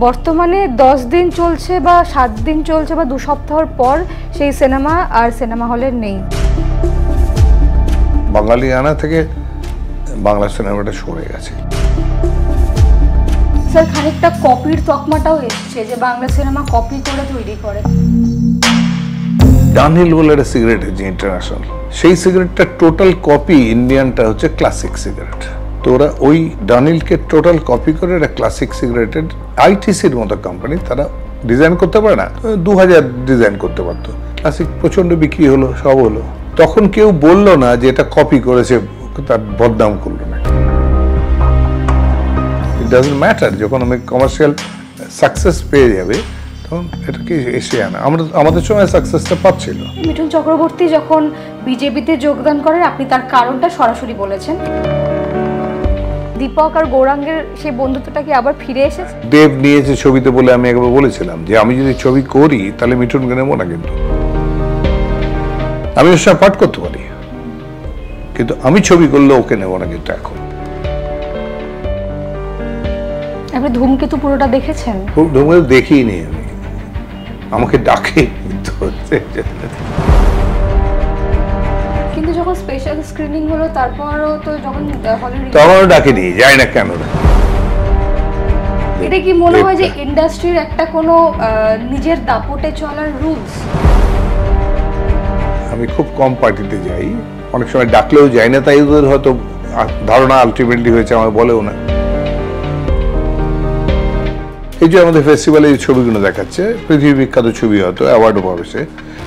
বর্তমানে 10 দিন চলছে বা 7 দিন চলছে বা 2 সপ্তাহের পর সেই সিনেমা আর সিনেমা হলে নেই। বাঙালিয়ানা থেকে বাংলা সিনেমাটা সরে গেছে। স্যার খানিকটা কপির তকমাটাও এসছে যে বাংলা সিনেমা কপি করে তৈরি করে। ডানহিল বলে একটা সিগারেট আছে ইন্টারন্যাশনাল, সেই সিগারেটটা টোটাল কপি ইন্ডিয়ানটা হচ্ছে ক্লাসিক সিগারেট। তো ওরা ওই ডানহিলকে টোটাল কপি করে একটা ক্লাসিক সিগারেটের আইটিসির মতো কোম্পানি, তারা ডিজাইন করতে পারে না, 2000 ডিজাইন করতে পারতো। ক্লাসিক প্রচন্ড বিক্রি হলো, সব হলো, তখন কেউ বললো না যে এটা কপি করেছে, তার বদনাম করলো না। ইট ডাজন্ট ম্যাটার, যখন আমি কমার্শিয়াল সাকসেস পেয়ে যাবে তখন এটাকে এসে আনা। আমাদের সময় সাকসেসটা পাচ্ছিল। মিঠুন চক্রবর্তী যখন বিজেপিতে যোগদান করেন আপনি তার কারণটা সরাসরি বলেছেন। দীপক আর গৌরাঙ্গের সেই বন্ধুত্বটা কি আবার ফিরে এসেছে? দেব নিয়েছে ছবিতে বলে আমি একবার বলেছিলাম যে আমি যদি ছবি করি তাহলে মিঠুনকে নেবো না, কিন্তু আমি ওর সঙ্গে পাঠ করতে পারি, কিন্তু আমি ছবি করলে ওকে নেবো না। কিন্তু এখন আপনি ধূমকেতু পুরোটা দেখেছেন? ধূমকেতু দেখিনি আমি, আমাকে ডাকে কিন্তু যখন স্পেশাল স্ক্রিনিং হলো তারপরও তো যখন তখনও ডাকেনি, যাই না কেন। এটা কি মনে হয় যে ইন্ডাস্ট্রির একটা কোনো নিজের দাপটে চলার রুলস? আমি খুব কম পার্টিতে যাই, অনেক সময় ডাকলেও যাই না, তাই ওদের হয়তো ধারণা আলটিমেটলি হয়েছে, আমার বলেও না। এই যে আমাদের ফেস্টিভ্যালে যে ছবিগুলো দেখাচ্ছে, পৃথিবী বিখ্যাত ছবি, হয়তো অ্যাওয়ার্ডও পাবে সে,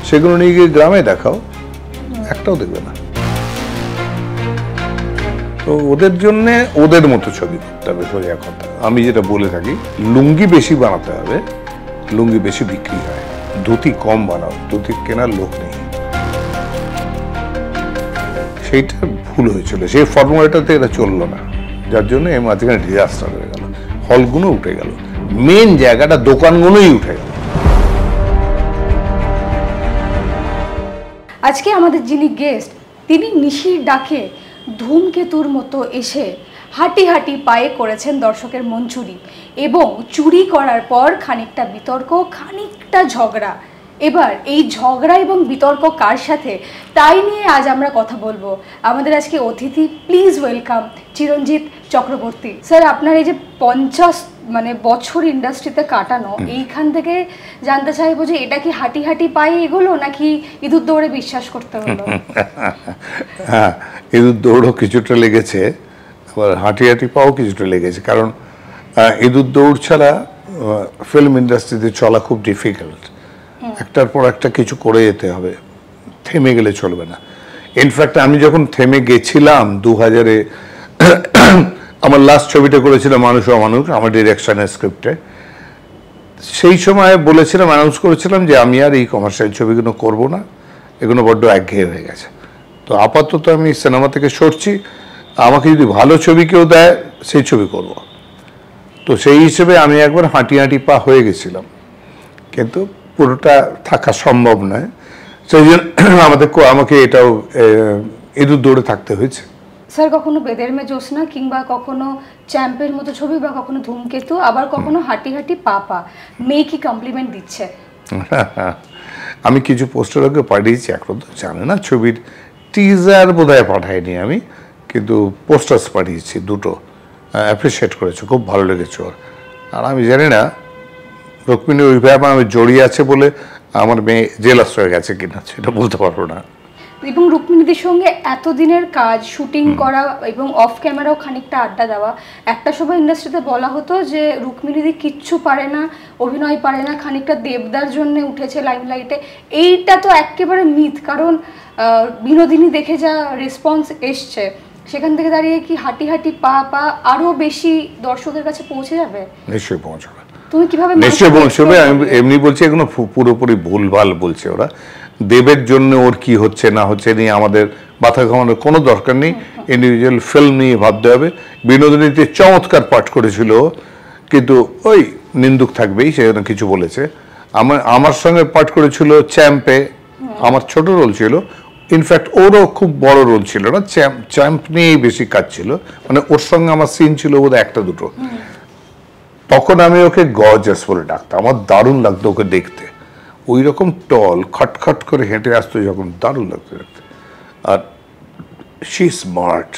সেগুলো নিয়ে গিয়ে গ্রামে দেখাও, একটাও দেখবে না। তো ওদের জন্য ওদের মতো ছবি করতে হবে, সোজা কথা। আমি যেটা বলে থাকি, লুঙ্গি বেশি বানাতে হবে, লুঙ্গি বেশি বিক্রি হয়, ধুতি কম বানাও, ধুতি কেনার লোক নেই। সেইটা ভুল হয়েছিল, সেই ফর্মুলাটাতে এটা চললো না, যার জন্য এই মাঝখানে ডিজাস্টার হয়ে গেল। হলগুলো উঠে গেল, মেন জায়গাটা দোকানগুলোই উঠে গেল। আজকে আমাদের যিনি গেস্ট, তিনি নিশির ডাকে ধূমকেতুর মতো এসে হাঁটি হাঁটি পায়ে করেছেন দর্শকের মন চুরি, এবং চুরি করার পর খানিকটা বিতর্ক, খানিকটা ঝগড়া। এবার এই ঝগড়া এবং বিতর্ক কার সাথে, তাই নিয়ে আজ আমরা কথা বলবো। আমাদের আজকে অতিথি, please welcome Chiranjit Chakraborty. Sir, আপনার এই যে 50 বছর ইন্ডাস্ট্রিতে কাটানো, এইখান থেকে জানতে চাইবো যে এটা কি হাঁটি হাঁটি পায়ে এগোলো নাকি ইঁদুর দৌড়ে বিশ্বাস করতে হলো? হ্যাঁ, ইঁদুর দৌড়ও কিছুটা লেগেছে, আবার হাঁটি হাঁটি পাও কিছুটা লেগেছে, কারণ ইঁদুর দৌড় ছাড়া ফিল্ম ইন্ডাস্ট্রিতে চলা খুব ডিফিকাল্ট। একটার পর একটা কিছু করে যেতে হবে, থেমে গেলে চলবে না। ইনফ্যাক্ট আমি যখন থেমে গেছিলাম 2000-এ, আমার লাস্ট ছবিটা করেছিলাম মানুষ অমানুষ, আমার ডিরেকশনের স্ক্রিপ্টে, সেই সময় বলেছিলাম, অ্যানাউন্স করেছিলাম যে আমি আর এই কমার্শিয়াল ছবিগুলো করবো না, এগুলো বড্ড একঘেয়ে হয়ে গেছে। তো আপাতত আমি সিনেমা থেকে সরছি, আমাকে যদি ভালো ছবি কেউ দেয় সেই ছবি করব। তো সেই হিসেবে আমি একবার হাঁটি হাঁটি পা হয়ে গেছিলাম, কিন্তু পুরোটা থাকা সম্ভব নয়, সেই জন্য আমাকে এটাও ইঁদুর দৌড়ে থাকতে হয়েছে। স্যার, কখনো বেদের মে জ্যোৎস্না, কিংবা কখনো চ্যাম্পের মতো ছবি, বা কখনো ধূমকেতু, আবার কখনো হাঁটি হাঁটি পা পা, মেয়ে কি কমপ্লিমেন্ট দিচ্ছে? আমি কিছু পোস্টারকে পাঠিয়েছি, এখন তো জানে না, ছবির টিজার বোধহয় পাঠাইনি আমি, কিন্তু পোস্টার্স পাঠিয়েছি দুটো, অ্যাপ্রিসিয়েট করেছে, খুব ভালো লেগেছে ওর। আর আমি জানি না রুক্মিণীর ওই ব্যাপারে আমি জড়িয়ে আছে বলে আমার মেয়ে জেলাস হয়ে গেছে কিনা, সেটা বলতে পারবো না। এবং রুক্মিণীদের সঙ্গে এতদিনের কাজ, শুটিং করা এবং অফ ক্যামেরাও খানিকটা আড্ডা দেওয়া, একটা সময় ইন্ডাস্ট্রিতে বলা হতো যে রুক্মিণীদি কিচ্ছু পারে না, অভিনয় পারে না, খানিকটা দেবদার জন্য উঠেছে লাইমলাইটে। এইটা তো একেবারে মিথ, কারণ বিনোদিনী দেখে যা রেসপন্স এসছে, সেখান থেকে দাঁড়িয়ে কি হাঁটি হাঁটি পা পা আরো বেশি দর্শকের কাছে পৌঁছে যাবে? নিশ্চয়ই পৌঁছাবে, তুমি কিভাবে? নিশ্চয়ই পৌঁছবে। আমি এমনি বলছি, এগুলো পুরোপুরি ভুলভাল বলছে ওরা। দেবের জন্য ওর কি হচ্ছে না হচ্ছে নিয়ে আমাদের মাথা ঘামানোর কোনো দরকার নেই, ইন্ডিভিজুয়াল ফিল্ম নিয়ে ভাবতে হবে। বিনোদিনীতে চমৎকার পাঠ করেছিল, কিন্তু ওই নিন্দুক থাকবেই, সেজন্য কিছু বলেছে। আমার সঙ্গে পাঠ করেছিল চ্যাম্পে, আমার ছোট রোল ছিল, ইনফ্যাক্ট ওরও খুব বড় রোল ছিল না, চ্যাম্প নিয়েই বেশি কাজ ছিল, মানে ওর সঙ্গে আমার সিন ছিল বোধহয় একটা দুটো। তখন আমি ওকে গর্জাস বলে ডাকতাম, আমার দারুণ লাগতো ওকে দেখতে, ওই রকম টল খটখট করে হেঁটে আসতো যখন, দারুণ লাগতো দেখতে। আর she smart,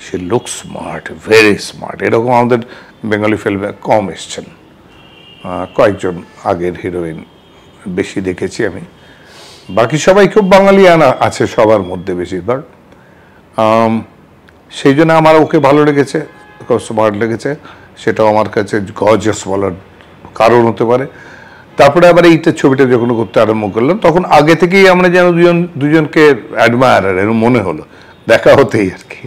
she look smart, very smart. এরকম আমাদের বেঙ্গলি ফিল্মে কম এসছেন, কয়েকজন আগের হিরোইন বেশি দেখেছি আমি, বাকি সবাই খুব বাঙালি আনা আছে সবার মধ্যে বেশিরভাগ। সেই জন্য আমার ওকে ভালো লেগেছে, খুব স্মার্ট লেগেছে, সেটাও আমার কাছে গর্জাস বলার কারণ হতে পারে। তারপরে আবার এইটা ছবিটা যখন করতে আরম্ভ করলাম, তখন আগে থেকেই আমরা যেন দুজনকে অ্যাডমায়ার এরকম মনে হলো, দেখা হতেই আর কি,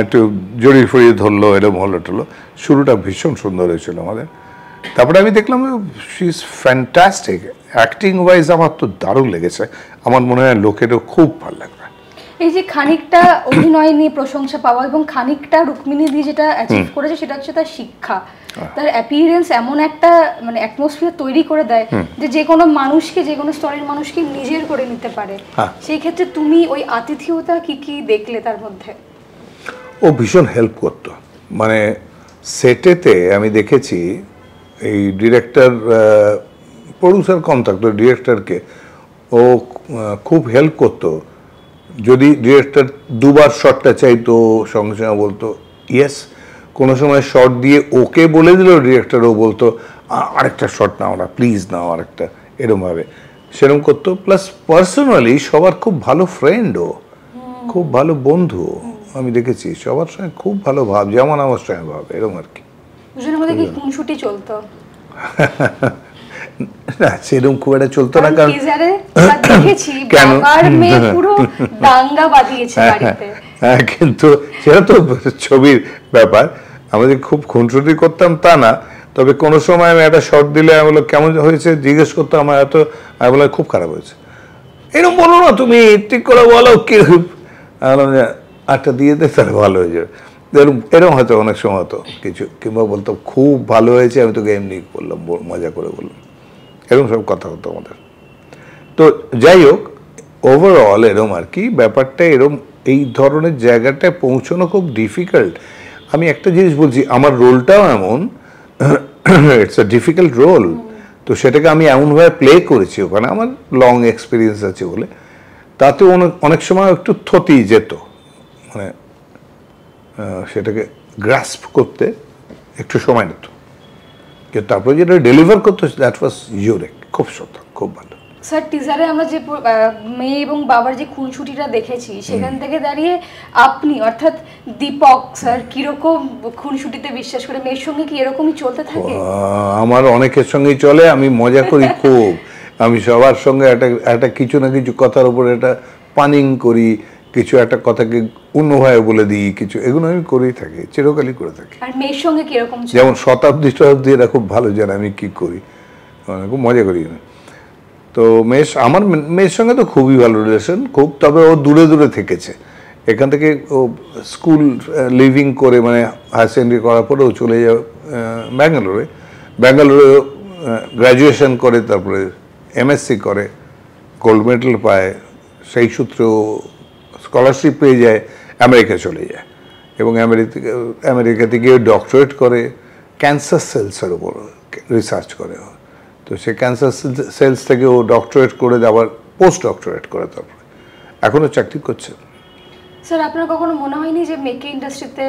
একটু জড়িয়ে ফড়িয়ে ধরলো, এরকম হলো টলো। শুরুটা ভীষণ সুন্দর হয়েছিল আমাদের। তারপরে আমি দেখলাম she is fantastic, acting wise আমার তো দারুণ লেগেছে, আমার মনে হয় লোকেরও খুব ভালো লাগবে। এই যে খানিকটা অভিনয় নিয়ে প্রশংসা পাওয়া এবং খানিকটা রুক্মিণী দিয়ে যেটা অ্যাচিভ করেছে সেটা হচ্ছে তার শিক্ষা, তার অ্যাপিয়ারেন্স এমন একটা মানে অ্যাটমসফিয়ার তৈরি করে দেয় যে কোনো মানুষকে, যে কোনো স্তরের মানুষকে নিজের করে নিতে পারে। সেই ক্ষেত্রে তুমি ওই আতিথেয়তা কি কি দেখলে তার মধ্যে? ও ভীষণ হেল্প করতো, মানে সেটেতে আমি দেখেছি এই ডিরেক্টর, প্রডিউসার কম থাকতো, ডিরেক্টরকে ও খুব হেল্প করতো। যদি ডিরেক্টর দুবার শটটা চাইতো সঙ্গে সঙ্গে বলতো ইয়েস, কোনো সময় শট দিয়ে ওকে বলে দিল ডিরেক্টর, ও বলতো আরেকটা শট নাও না প্লিজ, নাও আরেকটা, এরমভাবে সেরকম করতো। প্লাস পার্সোনালি সবার খুব ভালো ফ্রেন্ড, ও খুব ভালো বন্ধু, আমি দেখেছি সবার সঙ্গে খুব ভালো ভাব, যেমন আমার সঙ্গে ভাব, এরকম আর কি। দুজনের মধ্যে কি খুনসুটি চলতো? না সেরকম খুব একটা চলতো না, কারণ দেখেছি বাবার মেয়ে পুরো দাঙ্গা বাঁধিয়েছে বাড়িতে। হ্যাঁ, কিন্তু সেটা তো ছবির ব্যাপার, আমাদের খুব খুনসুটি করতাম তা না, তবে কোনো সময় আমি একটা শর্ট দিলে আমি বললাম কেমন হয়েছে জিজ্ঞেস করতাম, আমার এত, আমি বললাম খুব খারাপ হয়েছে, এরকম বলো না তুমি, ঠিক করে বলো কি, আমি বললাম যে আটটা দিয়ে দে তাহলে ভালো হয়ে যাবে, এরকম হয়তো অনেক সময় হতো কিছু, কিংবা বলতাম খুব ভালো হয়েছে, আমি তোকে এমনি বললাম, মজা করে বললাম, এরকম সব কথা হতো আমাদের। তো যাই হোক, ওভারঅল এরকম আর কি ব্যাপারটা, এরকম এই ধরনের জায়গাটায় পৌঁছানো খুব ডিফিকাল্ট। আমি একটা জিনিস বলছি, আমার রোলটাও এমন, ইটস আ ডিফিকাল্ট রোল, তো সেটাকে আমি এমনভাবে প্লে করেছি ওখানে, আমার লং এক্সপিরিয়েন্স আছে বলে, তাতে অনেক সময় একটু থতেই যেত, মানে সেটাকে গ্রাস্প করতে একটু সময় নিত, কিন্তু তারপরে যেটা ডেলিভার করতো দ্যাট ওয়াজ ইউনিক, খুব সত্য, খুব ভালো। স্যার টিজারে আমরা যে মেয়ে এবং বাবার যে খুনসুটিটা দেখেছি, সেখান থেকে দাঁড়িয়ে আপনি অর্থাৎ দীপক স্যার কিরকম খুনসুটিতে বিশ্বাস করে, মেয়ের সঙ্গে কি এরকমই চলতে থাকে? আমার অনেকের সঙ্গেই চলে, আমি মজা করি খুব, আমি সবার সঙ্গে একটা কিছু না কিছু কথার উপরে একটা পানিং করি, কিছু একটা কথাকে অন্যভাবে বলে দিই, কিছু এগুলো আমি করেই থাকি, চিরকালই করে থাকি। আর মেয়ের সঙ্গে কিরকম? যেমন শতাব্দী এরা খুব ভালো জানে আমি কি করি, খুব মজা করি। তো আমার মেয়ের সঙ্গে তো খুবই ভালো রিলেশন, খুব, তবে ও দূরে দূরে থেকেছে এখান থেকে, ও স্কুল লিভিং করে, মানে হায়ার সেকেন্ডারি করার পরে ও চলে যাও ব্যাঙ্গালোরে, গ্র্যাজুয়েশন করে, তারপরে এমএসসি করে, গোল্ড মেডেল পায়, সেই সূত্রে ও স্কলারশিপ পেয়ে যায়, আমেরিকা চলে যায়, এবং আমেরিকাতে গিয়ে ডক্টরেট করে, ক্যান্সার সেলসের উপর রিসার্চ করে। তো সে ক্যান্সার সেলস থেকে ও ডক্টরেট করে আবার পোস্ট ডক্টরেট করে, তারপরে এখনও চাকরি করছে। স্যার আপনার কখনো মনে হয়নি যে মেকে ইন্ডাস্ট্রিতে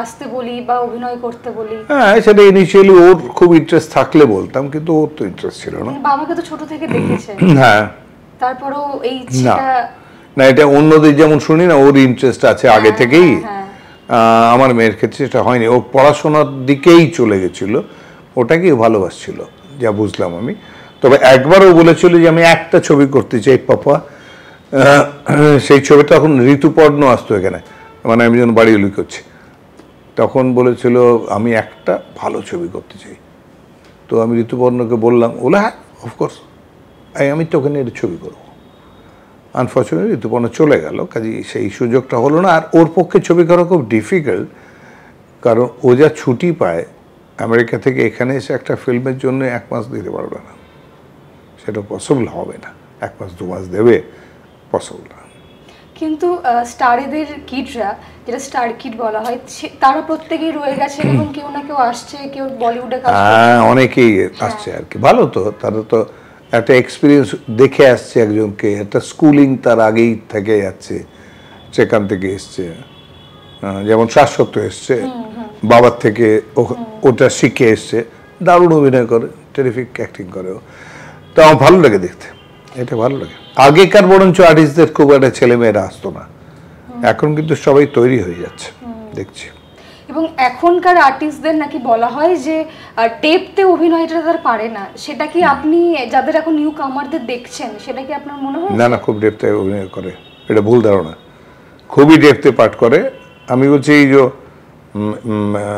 আসতে বলি বা অভিনয় করতে বলি? হ্যাঁ, সেটা ইনিশিয়ালি ওর খুব ইন্টারেস্ট থাকলে বলতাম, কিন্তু ওর তো ইন্টারেস্ট ছিল না। বাবাকে তো ছোট থেকে দেখেছে। হ্যাঁ, তারপরেও এই ইচ্ছাটা না, এটা অন্যদের যেমন শুনি না, ওর ইন্টারেস্ট আছে আগে থেকেই, আমার মেয়ের ক্ষেত্রে সেটা হয়নি, ও পড়াশোনার দিকেই চলে গেছিল, ওটাকেই ভালোবাসছিল যা বুঝলাম আমি। তবে একবারও বলেছিল যে আমি একটা ছবি করতে চাই পাপা, সেই ছবিটা তখন ঋতুপর্ণ আসতো এখানে, মানে আমি যখন বাড়িগুলি করছি, তখন বলেছিল আমি একটা ভালো ছবি করতে চাই। তো আমি ঋতুপর্ণকে বললাম, বলে হ্যাঁ অফকোর্স, আমি তো ওখানে একটা ছবি করবো। আনফর্চুনেটলি ঋতুপর্ণ চলে গেল, কাজে সেই সুযোগটা হলো না। আর ওর পক্ষে ছবি করা খুব ডিফিকাল্ট, কারণ ও যা ছুটি পায় আমেরিকা থেকে, এখানে এসে একটা ফিল্মের জন্য 1 মাস দিতে পারবে না, সেটা পসিবল হবে না, 1 মাস 2 মাস দেবে, পসিবল না। কিন্তু স্টারেদের কিডরা, যেটা স্টার কিড বলা হয়, তারা প্রত্যেকেই রয়ে গেছে এবং কেউ না কেউ আসছে, কেউ বলিউডে কাজ করছে। হ্যাঁ, অনেকেই আসছে আর কি। ভালো তো, তারা তো একটা এক্সপিরিয়েন্স দেখে আসছে একজনকে, একটা স্কুলিং তার আগেই থেকে যাচ্ছে, সেখান থেকে এসছে। যেমন শাশ্বত এসছে, বাবার থেকে ওটা শিখে এসছে, দারুণ অভিনয় করে, টেরিফিক অ্যাক্টিং করে। তো আমার ভালো লাগে দেখতে, এটা ভালো লাগে। আগেকার বরঞ্চ আর্টিস্টদের খুব একটা ছেলেমেয়েরা আসতো না, এখন কিন্তু সবাই তৈরি হয়ে যাচ্ছে দেখছি। এবং এখনকার আর্টিস্টদের নাকি বলা হয় যে টেপতে অভিনয়টা তারা পারে না, সেটা কি আপনি যাদের এখন নিউ কামারদের দেখছেন, সেটা কি আপনার মনে হয়? না না, খুব ডেপতে অভিনয় করে, এটা ভুল ধারণা। খুবই ডেপতে পাঠ করে। আমি বলছি এই যে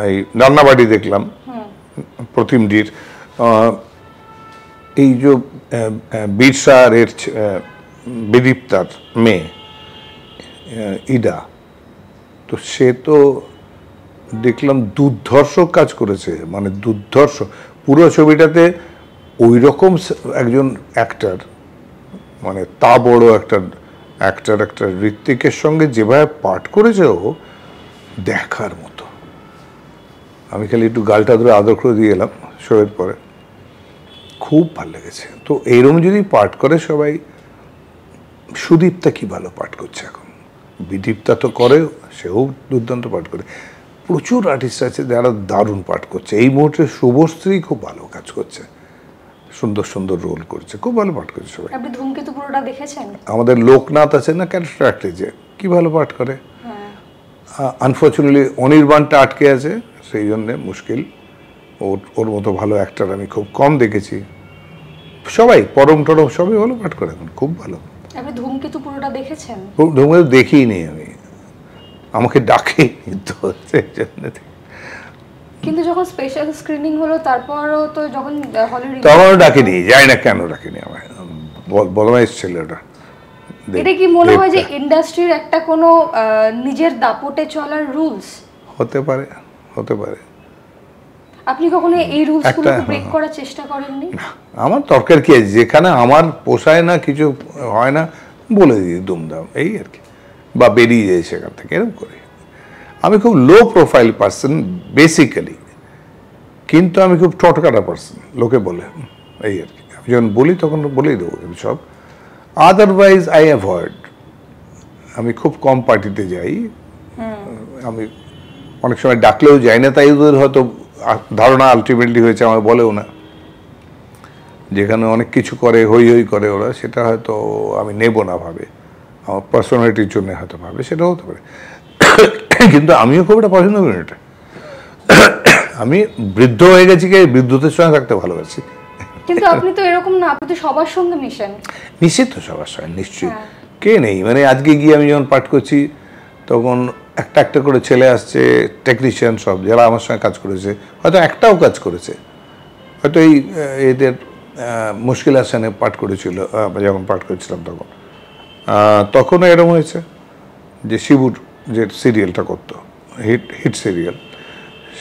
এই রান্নাবাড়ি দেখলাম প্রতিমডির, এই যে বীরসারের বিদীপ্তার মেয়ে ইডা, তো সে তো দেখলাম দুর্ধর্ষ কাজ করেছে, মানে দুর্ধর্ষ। পুরো ছবিটাতে ওই রকম একজন অ্যাক্টার, মানে তা বড় একটা একটা ঋত্বিকের সঙ্গে যেভাবে পাঠ করেছে ও দেখার মতো। আমি খালি একটু গালটা ধরে আদর করে দিয়ে এলাম শোয়ের পরে, খুব ভালো লেগেছে। তো এরকম যদি পাঠ করে সবাই, সুদীপ্তা কি ভালো পাঠ করছে এখন, বিদীপ্তা তো করে, সেও দুর্দান্ত পাঠ করে। প্রচুর আর্টিস্ট আছে যারা দারুণ পাঠ করছে। এই মুহূর্তে শুভশ্রী খুব ভালো কাজ করছে, সুন্দর সুন্দর রোল করছে, খুব ভালো পাঠ করছে সবাই। আপনি ধূমকেতু পুরোটা দেখেছেন? আমাদের লোকনাথ আছে না ক্যারেক্টার আর্টিস্ট, কি ভালো পাঠ করে। আনফর্চুনেটলি অনির্বাণটা আটকে আছে, সেই জন্যে মুশকিল। ওর মতো ভালো অ্যাক্টার আমি খুব কম দেখেছি। সবাই পরম টরম সবই ভালো পাঠ করে এখন, খুব ভালো। আপনি ধূমকেতু পুরোটা দেখেছেন? ধূমকেতু দেখিনি আমি, আমাকে ডাকে তো সেই জন্য। কিন্তু যখন স্পেশাল স্ক্রিনিং হলো তারপরও তো যখন হলে তখনও ডাকিনি, যাই না কেন ডাকিনি আমায়, বদমাইশ ছিল ওটা। এটা কি মনে হয় যে ইন্ডাস্ট্রির একটা কোনো নিজের দাপটে চলার রুলস হতে পারে, হতে পারে। আপনি কখনো এই রুলসগুলোকে ব্রেক করার চেষ্টা করেননি? আমার দরকার কি আছে, যেখানে আমার পোষায় না, কিছু হয় না, বলে দিই দুমদাম, এই আর কি, বা বেরিয়ে যায় সেখান থেকে, এরকম করি। আমি খুব লো প্রোফাইল পার্সন বেসিক্যালি, কিন্তু আমি খুব টটকাটা পার্সন, লোকে বলে, এই আর কি। আমি যখন বলি তখন বলেই দেবো সব, আদারওয়াইজ আই অ্যাভয়েড। আমি খুব কম পার্টিতে যাই, আমি অনেক সময় ডাকলেও যাই না, তাই ওদের হয়তো ধারণা আলটিমেটলি হয়েছে, আমার বলেও না। যেখানে অনেক কিছু করে, হই হই করে ওরা, সেটা হয়তো আমি নেব না ভাবে, আমার পার্সোনালিটির জন্য হয়তো ভাবে, সেটা হতে পারে। কিন্তু আমিও খুব একটা পছন্দ করি এটা। আমি বৃদ্ধ হয়ে গেছি, কি বৃদ্ধদের সঙ্গে থাকতে ভালোবাসি। কিন্তু আপনি তো এরকম না, আপনি তো সবার সঙ্গে মিশেন। নিশ্চিত তো সবার সঙ্গে, নিশ্চয়ই। কে নেই, মানে আজকে গিয়ে আমি যখন পাঠ করছি তখন একটা একটা করে ছেলে আসছে, টেকনিশিয়ান সব, যারা আমার সঙ্গে কাজ করেছে, হয়তো একটাও কাজ করেছে, হয়তো এই এদের মুশকিল হাসানে পাঠ করেছিল, যখন পাঠ করেছিলাম তখনও এরকম হয়েছে যে শিবুর যে সিরিয়ালটা করতো, হিট সিরিয়াল,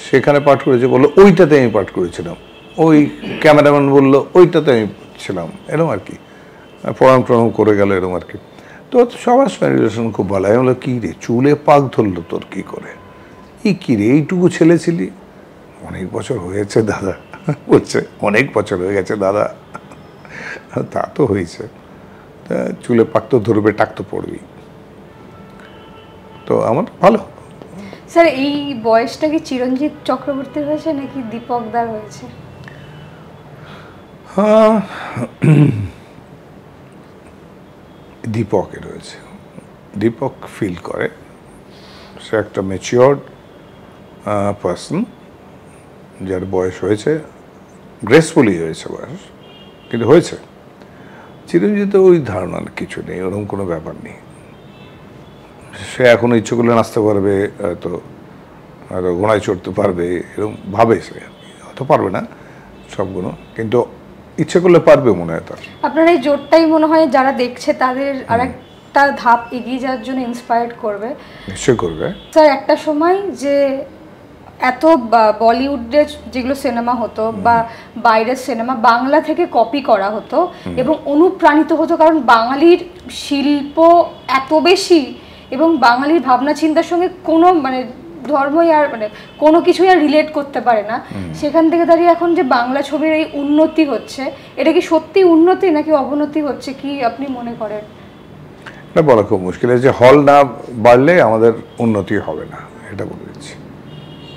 সেখানে পাঠ করেছে, বললো ওইটাতে আমি পাঠ করেছিলাম, ওই ক্যামেরাম্যান বললো ওইটাতে আমি ছিলাম, এরকম আর কি, প্রণাম টনাম করে গেল, এরকম আর কি। তো সবার সঙ্গে রিলেশন খুব ভালো। আমি বললো কী রে, চুলে পাক ধরলো তোর কী করে, এই কী রে, এইটুকু ছেলে ছিলি? অনেক বছর হয়েছে দাদা, বলছে অনেক বছর হয়ে গেছে দাদা। তা তো হয়েছে, তা চুলে পাক তো ধরবে, টাক তো পড়বি। তো আমার ভালো। স্যার, এই বয়সটা কি চিরঞ্জিত চক্রবর্তীর হয়েছে নাকি দীপক দার হয়েছে? দীপকের রয়েছে। দীপক ফিল করে, সে একটা ম্যাচিওর্ড পার্সন, যার বয়স হয়েছে, গ্রেসফুলি হয়েছে বয়স, কিন্তু হয়েছে। চিরঞ্জিত ওই ধারণা কিছু নেই, ওরকম কোনো ব্যাপার নেই। সে এখনো ইচ্ছে করলে নাচতে পারবে, হয়তো হয়তো ঘোড়ায় চড়তে পারবে, এরকম ভাবে সে, হয়তো পারবে না সবগুলো, কিন্তু ইচ্ছে করলে পারবে মনে হয় তার। আপনার এই জোরটাই মনে হয় যারা দেখছে তাদের আরেকটা ধাপ এগিয়ে যাওয়ার জন্য ইন্সপায়ার্ড করবে। নিশ্চয় করবে। স্যার, একটা সময় যে এত বলিউডের যেগুলো সিনেমা হতো বা বাইরের সিনেমা বাংলা থেকে কপি করা হতো এবং অনুপ্রাণিত হতো, কারণ বাঙালির শিল্প এত বেশি এবং বাঙালির ভাবনা চিন্তার সঙ্গে কোনো মানে ধর্মই আর মানে কোনো কিছুই আর রিলেট করতে পারে না। সেখান থেকে দাঁড়িয়ে এখন যে বাংলা ছবির এই উন্নতি হচ্ছে, এটা কি সত্যি উন্নতি নাকি অবনতি হচ্ছে, কি আপনি মনে করেন? এটা বলা খুব মুশকিল, যে হল না বাড়লে আমাদের উন্নতি হবে না, এটা বলে দিচ্ছি।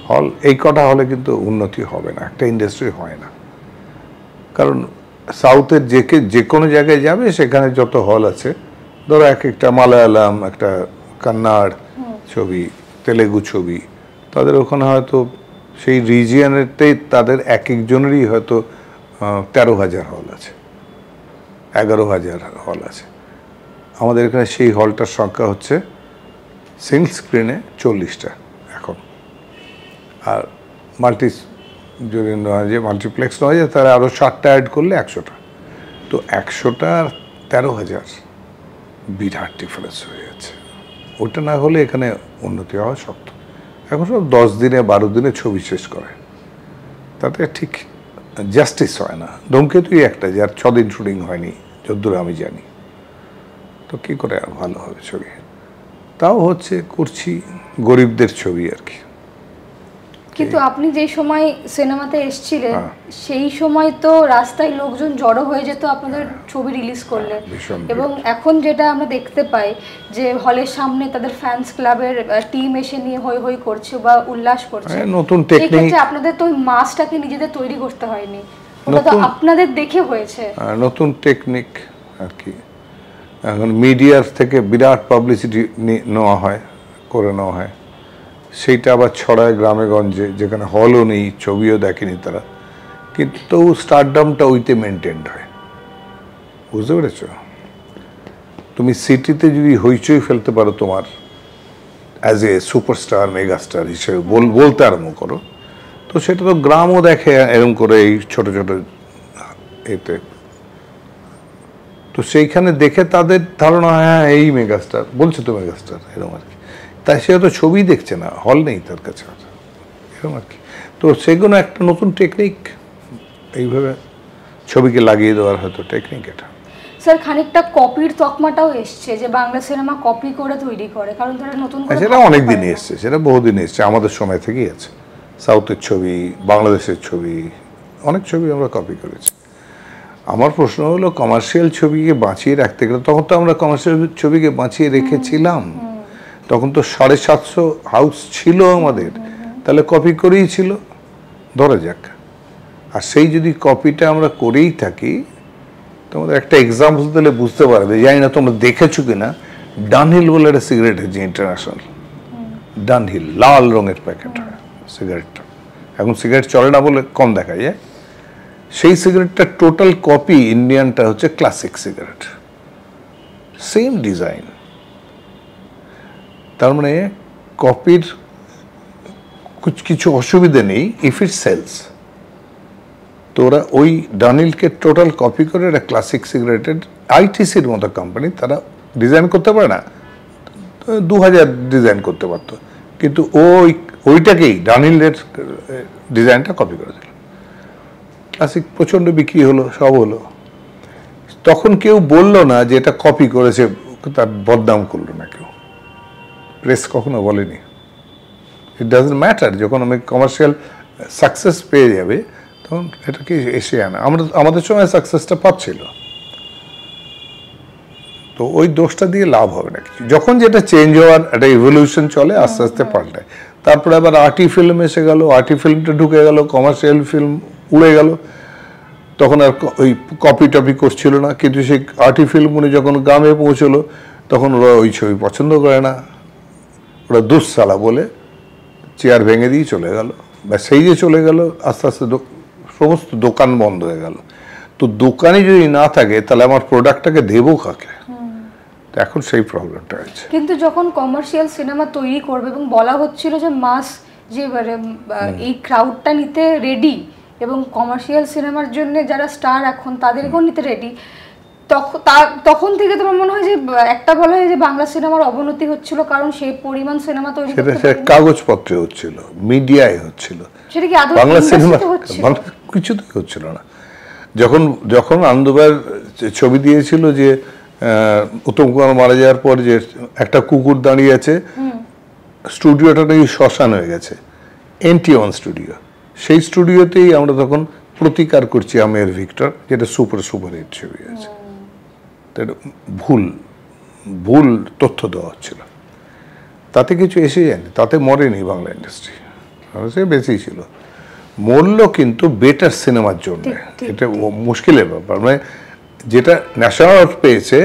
হল এই কটা হলে কিন্তু উন্নতি হবে না, একটা ইন্ডাস্ট্রি হয় না। কারণ সাউথের যে কোনো জায়গায় যাবে সেখানে যত হল আছে, ধরো এক একটা মালায়ালাম, একটা কন্নড় ছবি, তেলেগু ছবি, তাদের ওখানে হয়তো সেই রিজিয়নেতেই তাদের এক একজনেরই হয়তো 13,000 হল আছে, 11,000 হল আছে। আমাদের এখানে সেই হলটার সংখ্যা হচ্ছে সিঙ্গল স্ক্রিনে 40টা এখন, আর যদি নয় যে মাল্টিপ্লেক্স নয় যে তারা আরও 7টা অ্যাড করলে 100টা। তো 100টা আর 13,000 বিরাট ডিফারেন্স হয়ে যাচ্ছে। ওটা না হলে এখানে উন্নতি হওয়া শক্ত। এখন সব 10 দিনে 12 দিনে ছবি শেষ করে, তাতে ঠিক জাস্টিস হয় না। ধূমকেতুই একটা যার 6 দিন শুটিং হয়নি যদ্দূর আমি জানি, তো কী করে আর ভালো হবে ছবি? তাও হচ্ছে, করছি, গরিবদের ছবি আর কি। কিন্তু আপনি যেই সময় সিনেমাতে এসেছিলেন সেই সময় তো রাস্তায় লোকজন জড়ো হয়ে যেত আপনাদের ছবি রিলিজ করলে, এবং এখন যেটা আমরা দেখতে পাই যে হলের সামনে তাদের ফ্যান্স ক্লাবের টিম এসে নিয়ে হই হই করছে বা উল্লাস করছে। নতুন টেকনিক, আপনাদের তো ওই মাসটাকে নিজেদের তৈরি করতে হয়নি, ওটা তো আপনাদের দেখে হয়েছে। নতুন টেকনিক আর কি। এখন মিডিয়ার থেকে বিরাট পাবলিসিটি নেওয়া হয়, করে নেওয়া হয়, সেইটা আবার ছড়ায় গ্রামে গঞ্জে, যেখানে হলও নেই, ছবিও দেখেনি তারা, কিন্তু স্টারডামটা ওইতে মেনটেন্ড হয়। বুঝতে পেরেছ? তুমি সিটিতে যদি হইচই ফেলতে পারো তোমার অ্যাজ এ সুপারস্টার মেগাস্টার হিসেবে বলতে আরম্ভ করো, তো সেটা তো গ্রামও দেখে এরকম করে এই ছোট ছোট এতে। তো সেইখানে দেখে তাদের ধারণা, হ্যাঁ এই মেগাস্টার, বলছে তো মেগাস্টার, এরকম আর কি। তাই সে হয়তো ছবি দেখছে না, হল নেই তার কাছে, এরকম আর কি। তো সেগুলো একটা নতুন টেকনিক, এইভাবে ছবিকে লাগিয়ে দেওয়ার হয়তো টেকনিক এটা। স্যার, খানিকটা কপির তকমাটাও এসছে যে বাংলা সিনেমা কপি করে তৈরি করে, কারণ তারা নতুন করে, সেটা অনেক দিনই এসছে, সেটা বহুদিন এসছে, আমাদের সময় থেকেই আছে। সাউথের ছবি, বাংলাদেশের ছবি, অনেক ছবি আমরা কপি করেছি। আমার প্রশ্ন হলো, কমার্শিয়াল ছবিকে বাঁচিয়ে রাখতে গেলে, তখন তো আমরা কমার্শিয়াল ছবিকে বাঁচিয়ে রেখেছিলাম, তখন তো 750 হাউস ছিল আমাদের, তাহলে কপি করেই ছিল ধরা যাক। আর সেই যদি কপিটা আমরা করেই থাকি, তোমাদের একটা এক্সাম্পল দিলে বুঝতে পারবে, জানি না তোমরা দেখেছো কিনা, ডানহিল বলে একটা সিগারেট আছে ইন্টারন্যাশনাল, ডানহিল, লাল রঙের প্যাকেট হয় সিগারেটটা, এখন সিগারেট চলে না বলে কম দেখা যায়। সেই সিগারেটটা টোটাল কপি ইন্ডিয়ানটা হচ্ছে ক্লাসিক সিগারেট, সেম ডিজাইন। তার মানে কপির কিছু অসুবিধা নেই ইফ ইট সেলস। তো ওরা ওই ডানিলকে টোটাল কপি করে একটা ক্লাসিক সিগারেটের, আইটিসির মতো কোম্পানি, তারা ডিজাইন করতে পারে না, 2000 ডিজাইন করতে পারতো, কিন্তু ওইটাকেই ডানিলের ডিজাইনটা কপি করে দিল। ক্লাসিক প্রচণ্ড বিক্রি হলো, সব হলো। তখন কেউ বললো না যে এটা কপি করেছে, তার বদনাম করলো না কেউ, প্রেস কখনো বলেনি। ইট ডাজন্ট ম্যাটার, যখন আমি কমার্শিয়াল সাকসেস পেয়ে যাবে তখন এটাকে এসে আনা। আমাদের সময় সাকসেসটা পাচ্ছিল, তো ওই দোষটা দিয়ে লাভ হবে না কিছু। যখন যেটা চেঞ্জ হওয়ার একটা ইভলিউশন চলে, আস্তে আস্তে পাল্টায়। তারপরে আবার আর্টি ফিল্ম এসে গেল, আর্টি ফিল্মটা ঢুকে গেল, কমার্শিয়াল ফিল্ম উড়ে গেল, তখন আর ওই কপি টপি করছিল না। কিন্তু সেই আর্টি ফিল্মগুলি যখন গ্রামে পৌঁছলো, তখন ওরা ওই ছবি পছন্দ করে না, ওরা দুঃসালা বলে চেয়ার ভেঙে দিয়ে চলে গেল। বা সেই যে চলে গেল, আস্তে আস্তে সমস্ত দোকান বন্ধ হয়ে গেল। তো দোকানে যদি না থাকে, তাহলে আমার প্রোডাক্টটাকে দেবো কাকে? এখন সেই প্রবলেমটা আছে। কিন্তু যখন কমার্শিয়াল সিনেমা তৈরি করবে এবং বলা হচ্ছিল যে মাস যে এই ক্রাউডটা নিতে রেডি এবং কমার্শিয়াল সিনেমার জন্য যারা স্টার এখন তাদেরকেও নিতে রেডি, তখন থেকে তোমার মনে হয় যে একটা বলা হয় যে বাংলা সিনেমার অবনতি হচ্ছিল, কারণ সেই পরিমাণ সিনেমা তৈরি করতে সেটা কাগজপত্রে হচ্ছিল, মিডিয়ায় হচ্ছিল, সেটা কি আদৌ বাংলা সিনেমা হচ্ছিল? কিছুতেই হচ্ছিল না। যখন আনন্দবার ছবি দিয়েছিল যে উত্তম কুমার মারা যাওয়ার পর যে একটা কুকুর দাঁড়িয়ে আছে, স্টুডিওটা নাকি শ্মশান হয়ে গেছে, NT1 স্টুডিও, সেই স্টুডিওতেই আমরা তখন প্রতিকার করছি আমের ভিক্টর, যেটা সুপার হিট ছবি আছে। ভুল তথ্য দেওয়া হচ্ছিল, তাতে কিছু এসে যায়নি, তাতে মরেনি বাংলা ইন্ডাস্ট্রি, সে বেঁচেই ছিল। মূল্য কিন্তু বেটার সিনেমার জন্য, এটা মুশকিলের ব্যাপার। মানে যেটা ন্যাশনাল অ্যাওয়ার্ড পেয়েছে,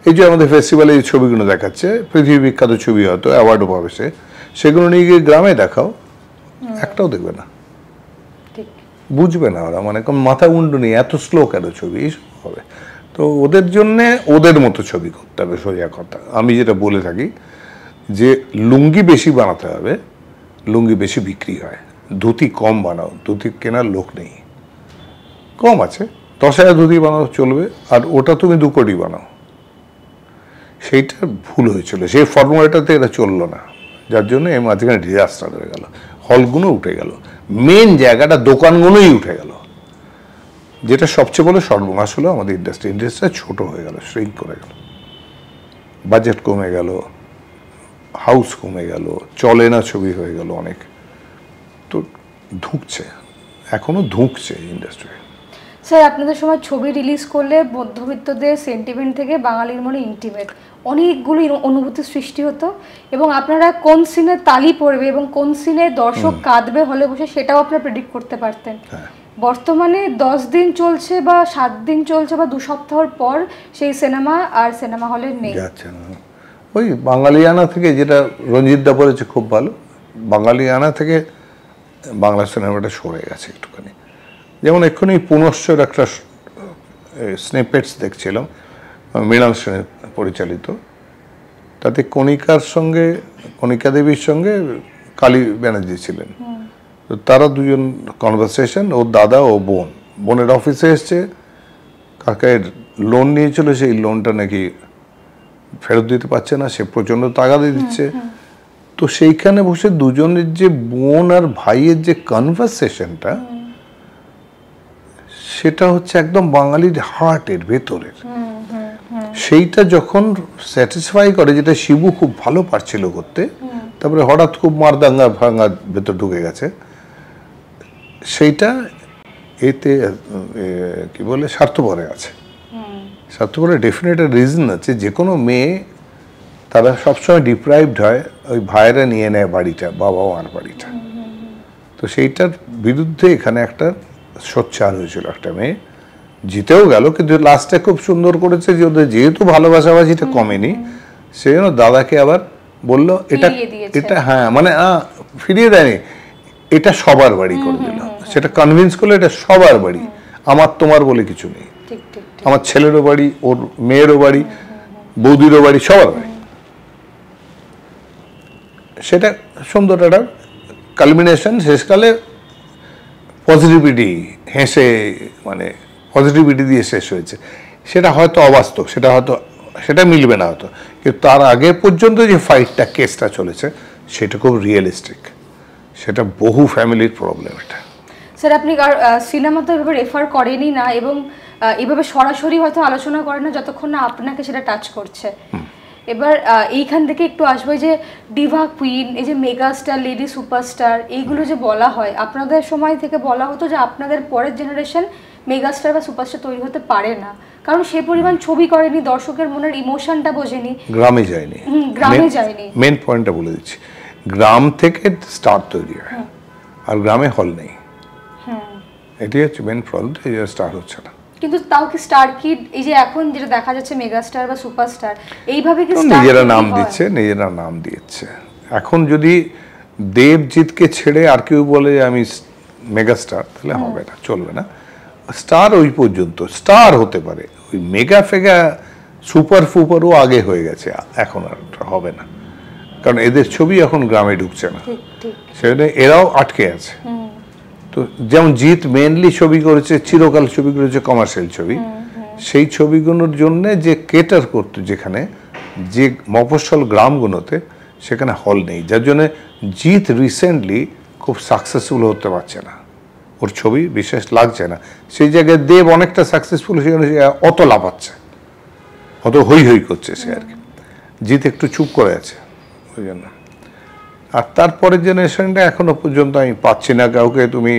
এই যে আমাদের ফেস্টিভ্যালে এই ছবিগুলো দেখাচ্ছে, পৃথিবী বিখ্যাত ছবি, হয়তো অ্যাওয়ার্ডও পাবে সেগুলো নিয়ে গিয়ে গ্রামে দেখাও, একটাও দেখবে না, বুঝবে না ওরা, মানে মাথা মুন্ডু নেই, এত স্লো কেন ছবি, এইসব হবে। তো ওদের জন্যে ওদের মতো ছবি করতে হবে, সোজা কথা। আমি যেটা বলে থাকি যে লুঙ্গি বেশি বানাতে হবে, লুঙ্গি বেশি বিক্রি হয়, ধুতি কম বানাও, ধুতি কেনার লোক নেই, কম আছে, 10,000 ধুতি বানাও চলবে, আর ওটা তুমি 2 কোটি বানাও। সেইটা ভুল হয়েছিল, সেই ফর্মুলাটাতে এটা চললো না, যার জন্য এই মাঝখানে ডিজাস্টার হয়ে গেল, হলগুলো উঠে গেল, মেন জায়গাটা দোকানগুলোই উঠে গেল, যেটা সবচেয়ে বড় সর্বনাশ হলো আমাদের ইন্ডাস্ট্রিটা ছোট হয়ে গেল, শ্রিঙ্ক করে গেল, বাজেট কমে গেল, হাউস কমে গেল, চলে না ছবি হয়ে গেল অনেক। তো ধুঁকছে, এখনো ধুঁকছে ইন্ডাস্ট্রি। স্যার, আপনাদের সময় ছবি রিলিজ করলে মধ্যবিত্তদের সেন্টিমেন্ট থেকে বাঙালির মনে ইন্টিমেট অনেকগুলো অনুভূতি সৃষ্টি হতো, এবং আপনারা কোন সিনে তালি পড়বে এবং কোন সিনে দর্শক কাঁদবে হলে বসে, সেটাও আপনারা প্রেডিক্ট করতে পারতেন। বর্তমানে 10 দিন চলছে বা 7 দিন চলছে বা 2 সপ্তাহের পর সেই সিনেমা আর সিনেমা হলে নেই, যাচ্ছে না। ওই বাঙালিয়ানা থেকে, যেটা রঞ্জিত দা বলেছে খুব ভালো, বাঙালিয়ানা থেকে বাংলা সিনেমাটা সরে গেছে একটুখানি। যেমন এক্ষুনি পুনশ্চর একটা স্নেপেটস দেখছিলাম, মৃণাল সেনের পরিচালিত, তাতে কণিকা দেবীর সঙ্গে কালী ব্যানার্জি ছিলেন। তো তারা দুজন কনভারসেশন, ওর দাদা ও বোনের অফিসে এসছে, কাকার লোন নিয়েছিল, সেই লোনটা নাকি ফেরত দিতে পারছে না, সে প্রচণ্ড তাগাদা দিচ্ছে। তো সেইখানে বসে দুজনের যে বোন আর ভাইয়ের যে কনভারসেশনটা, সেটা হচ্ছে একদম বাঙালির হার্টের ভেতরের, সেইটা যখন স্যাটিসফাই করে, যেটা শিবু খুব ভালো পারছিল করতে, তারপরে হঠাৎ খুব মারদাঙ্গা ভাঙার ভেতর ঢুকে গেছে, সেইটা এতে কি বলে স্বার্থপরে আছে। স্বার্থপরে ডেফিনেট রিজন আছে, যে কোনো মেয়ে তারা সবসময় ডিপ্রাইভড হয়, ওই ভাইয়েরা নিয়ে নেয় বাড়িটা, বাবা মার বাড়িটা। তো সেইটার বিরুদ্ধে এখানে একটা সোচ্চার হয়েছিল, একটা মেয়ে জিতেও গেল, কিন্তু লাস্টে খুব সুন্দর করেছে যে ওদের যেহেতু ভালোবাসাবাসিটা কমেনি, সেই জন্য দাদাকে আবার বললো এটা হ্যাঁ, মানে ফিরিয়ে দেয়নি, এটা সবার বাড়ি করে দিল, সেটা কনভিন্স করলো এটা সবার বাড়ি, আমার তোমার বলে কিছু নেই, আমার ছেলেরও বাড়ি, ওর মেয়েরও বাড়ি, বৌদিরও বাড়ি, সবার বাড়ি। সেটা সুন্দর একটা কালমিনেশন, শেষকালে পজিটিভিটি, হেসে, মানে পজিটিভিটি দিয়ে শেষ হয়েছে। সেটা হয়তো অবাস্তব, সেটা মিলবে না হয়তো, কিন্তু তার আগে পর্যন্ত যে ফাইটটা, কেসটা চলেছে, সেটা খুব রিয়েলিস্টিক, সেটা বহু ফ্যামিলির প্রবলেম। এটা স্যার, আপনি সিনেমা তো এভাবে রেফার করেনই না, এবং এভাবে সরাসরি হয়তো আলোচনা করেন না যতক্ষণ না আপনাকে সেটা টাচ করছে। এবার এইখান থেকে একটু আসবো, যে ডিভা কুইন, এই যে মেগা স্টার, লেডি সুপারস্টার, এইগুলো যে বলা হয়, আপনাদের সময় থেকে বলা হতো যে আপনাদের পরের জেনারেশন মেগা স্টার বা সুপারস্টার তৈরি হতে পারে না, কারণ সে পরিমাণ ছবি করেনি, দর্শকের মনের ইমোশনটা বোঝেনি, গ্রামে যায়নি। মেন পয়েন্টটা বলে দিচ্ছি, গ্রাম থেকে স্টার তৈরি হয়, আর গ্রামে হল নেই, এটাই হচ্ছে মেন প্রবলেম, স্টার হচ্ছে না। কিন্তু তাও কি স্টার কিড, এই যে এখন যেটা দেখা যাচ্ছে মেগা স্টার বা সুপারস্টার, এইভাবে কি নিজেরা নাম দিচ্ছে। এখন যদি দেবজিৎকে ছেড়ে আর কেউ বলে আমি মেগা স্টার, তাহলে হবে না, চলবে না। স্টার ওই পর্যন্ত স্টার হতে পারে, ওই মেগা ফেগা সুপার ফুপারও আগে হয়ে গেছে, এখন আর হবে না, কারণ এদের ছবি এখন গ্রামে ঢুকছে না, সেজন্য এরাও আটকে আছে। তো যেমন জিৎ মেনলি ছবি করেছে, চিরকাল ছবি করেছে কমার্শিয়াল ছবি, সেই ছবিগুলোর জন্য যে কেটার করতো, যেখানে যে মফস্বল গ্রামগুলোতে সেখানে হল নেই, যার জন্য জিৎ রিসেন্টলি খুব সাকসেসফুল হতে পারছে না, ওর ছবি বিশেষ লাগছে না। সেই জায়গায় দেব অনেকটা সাকসেসফুল, সেখানে অত লাফাচ্ছে, অত হই হই করছে সে আর কি। জিৎ একটু চুপ করে আছে ওই জন্য। আর তারপরের জেনারেশনটা এখনো পর্যন্ত আমি পাচ্ছি না কাউকে। তুমি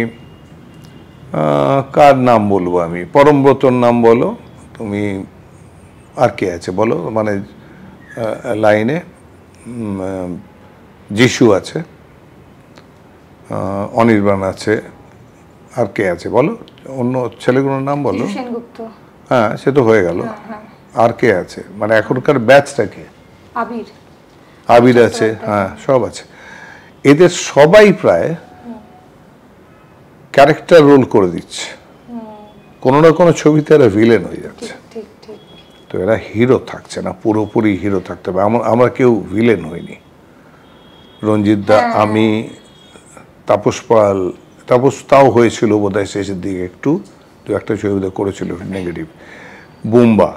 কার নাম বলবো আমি, পরমব্রতর নাম বলো তুমি, আর কে আছে বলো, মানে লাইনে যিশু আছে, অনির্বাণ আছে, আর কে আছে বলো, অন্য ছেলেগুলোর নাম বলো। হ্যাঁ, সে তো হয়ে গেল। আর কে আছে মানে এখনকার ব্যাচটা কে? আবির আছে, হ্যাঁ, সব আছে। এদের সবাই প্রায় ক্যারেক্টার রোল করে দিচ্ছে, কোনো না কোনো ছবিতে এরা ভিলেন হয়ে যাচ্ছে। তো এরা হিরো থাকছে না, পুরোপুরি হিরো থাকতে হবে। আমরা কেউ ভিলেন হইনি। রঞ্জিত দা, আমি, তাপস পাল, তাপস তাও হয়েছিল বোধহয় শেষের দিকে একটু, দু একটা ছবিতে করেছিল নেগেটিভ। বুম্বা,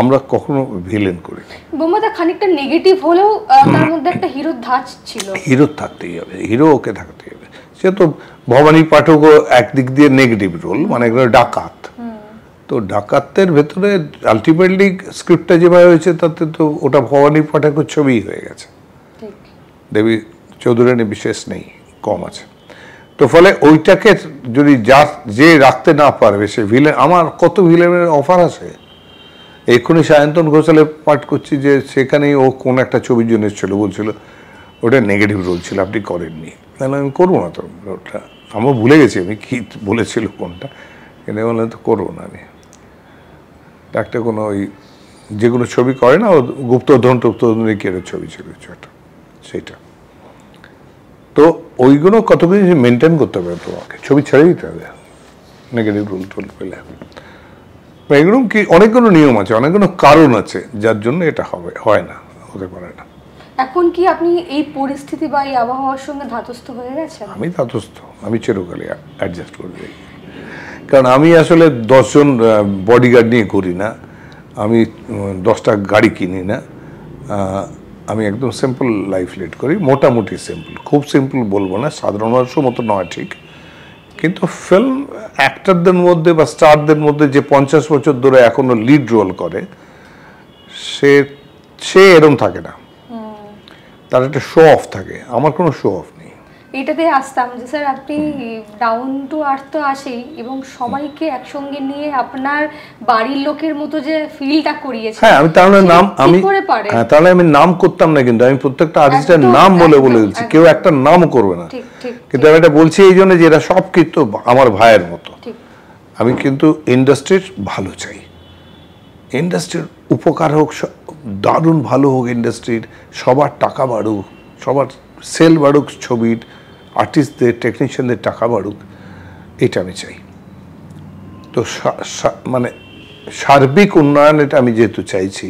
আমরা কখনো ভিলেন করিনি। বোম্বাটা খানিকটা নেগেটিভ হলেও তার মধ্যে একটা হিরোর ধাঁচ ছিল। হিরো থাকতেই হবে, হিরো ওকে থাকতেই হবে। সে তো ভবানী পাঠকও একদিক দিয়ে নেগেটিভ রোল, মানে ডাকাত। তো ডাকাতের ভেতরে আলটিমেটলি স্ক্রিপ্টটা যেভাবে হয়েছে তাতে তো ওটা ভবানী পাঠকের ছবি হয়ে গেছে। দেবী চৌধুরানী বিশেষ নেই, কম আছে। তো ফলে ওইটাকে যদি যে রাখতে না পারবে সে ভিলেন। আমার কত ভিলেনের অফার আছে। এক্ষুনি সায়ন্তন ঘোষালে পাঠ করছি যে সেখানেই ও কোন একটা ছবির জন্য এসেছিল, বলছিল ওটা নেগেটিভ রোল ছিল, আপনি করেননি। তাহলে আমি করবো না তো রোলটা, আমার ভুলে গেছি আমি কি বলেছিল কোনটা, এটা বললে তো করবো না আমি। একটা কোনো ওই যেগুলো ছবি করে না, ও গুপ্তধন টুপ্তধনের ছবি ছিল একটা, সেইটা। তো ওইগুলো কত কিছু মেনটেন করতে হবে তোমাকে, ছবি ছেড়ে দিতে হবে নেগেটিভ রোল টোল পেলে। এগুলো কি অনেকগুলো নিয়ম আছে, অনেকগুলো কারণ আছে যার জন্য এটা হয় না, হতে পারে না। এখন কি আপনি এই পরিস্থিতি বা এই আবহাওয়ার সঙ্গে ধাতস্থ হয়ে গেছেন? আমি ধাতস্থ, আমি চিরকালই অ্যাডজাস্ট করে দিই। কারণ আমি আসলে 10 জন বডিগার্ড নিয়ে করি না, আমি 10টা গাড়ি কিনি না, আমি একদম সিম্পল লাইফ লিড করি, মোটামুটি সিম্পল, খুব সিম্পল বলবো না, সাধারণ মানুষের মতো নয় ঠিক। কিন্তু ফিল্ম অ্যাক্টরদের মধ্যে বা স্টারদের মধ্যে যে 50 বছর ধরে এখনো লিড রোল করে, সে এরম থাকে না, তার একটা শো অফ থাকে। আমার কোনো শো অফ নেই। এটাতে আসতাম যে স্যার আপনি ডাউন টু আর্থ তো আসেই, এবং সবাইকে একসঙ্গে নিয়ে আপনার বাড়ির লোকের মতো যে ফিলটা করিয়েছেন। হ্যাঁ, আমি তাহলে আমি নাম করতাম না, কিন্তু আমি প্রত্যেকটা আর্টিস্টের নাম বলে দিচ্ছি, কেউ একটা নাম করবে না। কিন্তু আমি এটা বলছি এই জন্য যে এরা সব কিন্তু আমার ভাইয়ের মতো। আমি কিন্তু ইন্ডাস্ট্রির ভালো চাই, ইন্ডাস্ট্রির উপকার হোক, দারুণ ভালো হোক ইন্ডাস্ট্রির, সবার টাকা বাড়ুক, সবার সেল বাড়ুক, ছবির আর্টিস্টদের টেকনিশিয়ানদের টাকা বাড়ুক, এটা আমি চাই। তো মানে সার্বিক উন্নয়ন এটা আমি যেহেতু চাইছি,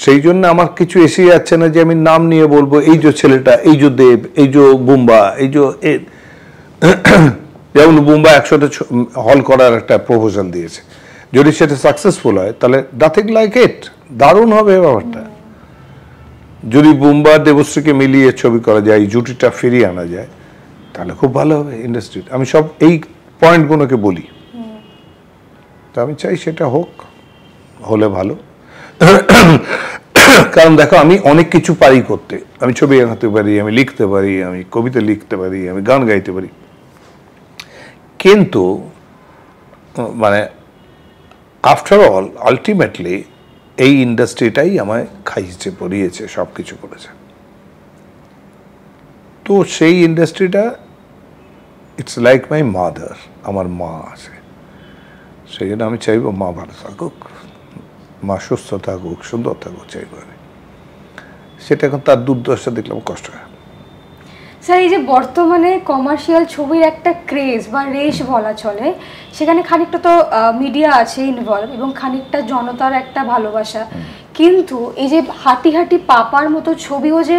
সেই জন্য আমার কিছু এসে যাচ্ছে না যে আমি নাম নিয়ে বলবো এই যে ছেলেটা, এই যে দেব, এই যে বুম্বা, এই যে যেমন বুম্বা 100টা হল করার একটা প্রপোজাল দিয়েছে, যদি সেটা সাকসেসফুল হয় তাহলে নাথিং লাইক ইট, দারুণ হবে ব্যাপারটা। যদি বুম্বা দেবশ্রীকে মিলিয়ে ছবি করা যায়, জুটিটা ফিরিয়ে আনা যায়, তাহলে খুব ভালো হবে ইন্ডাস্ট্রির। আমি সব এই পয়েন্টগুলোকে বলি, তো আমি চাই সেটা হোক, হলে ভালো। কারণ দেখো, আমি অনেক কিছু পারি করতে, আমি ছবি আঁকতে পারি, আমি লিখতে পারি, আমি কবিতা লিখতে পারি, আমি গান গাইতে পারি, কিন্তু মানে আফটার অল আলটিমেটলি এই ইন্ডাস্ট্রিটাই আমায় খাইয়েছে, পড়িয়েছে, সব কিছু করেছে। তো সেই ইন্ডাস্ট্রিটা ইটস লাইক মাই মাদার, আমার মা আছে, সেই জন্য আমি চাইবো মা ভালো থাকুক, মা সুস্থ থাকুক, সুন্দর থাকুক চাইবো আমি। সেটা এখন তার দুর্দশা দেখলাম কষ্ট হয়। স্যার, এই যে বর্তমানে কমার্শিয়াল ছবির একটা ক্রেজ বা রেশ বলা চলে, সেখানে খানিকটা তো মিডিয়া আছে ইনভলভ, এবং খানিকটা জনতার একটা ভালোবাসা। কিন্তু এই যে হাঁটি হাঁটি পাপার মতো ছবিও যে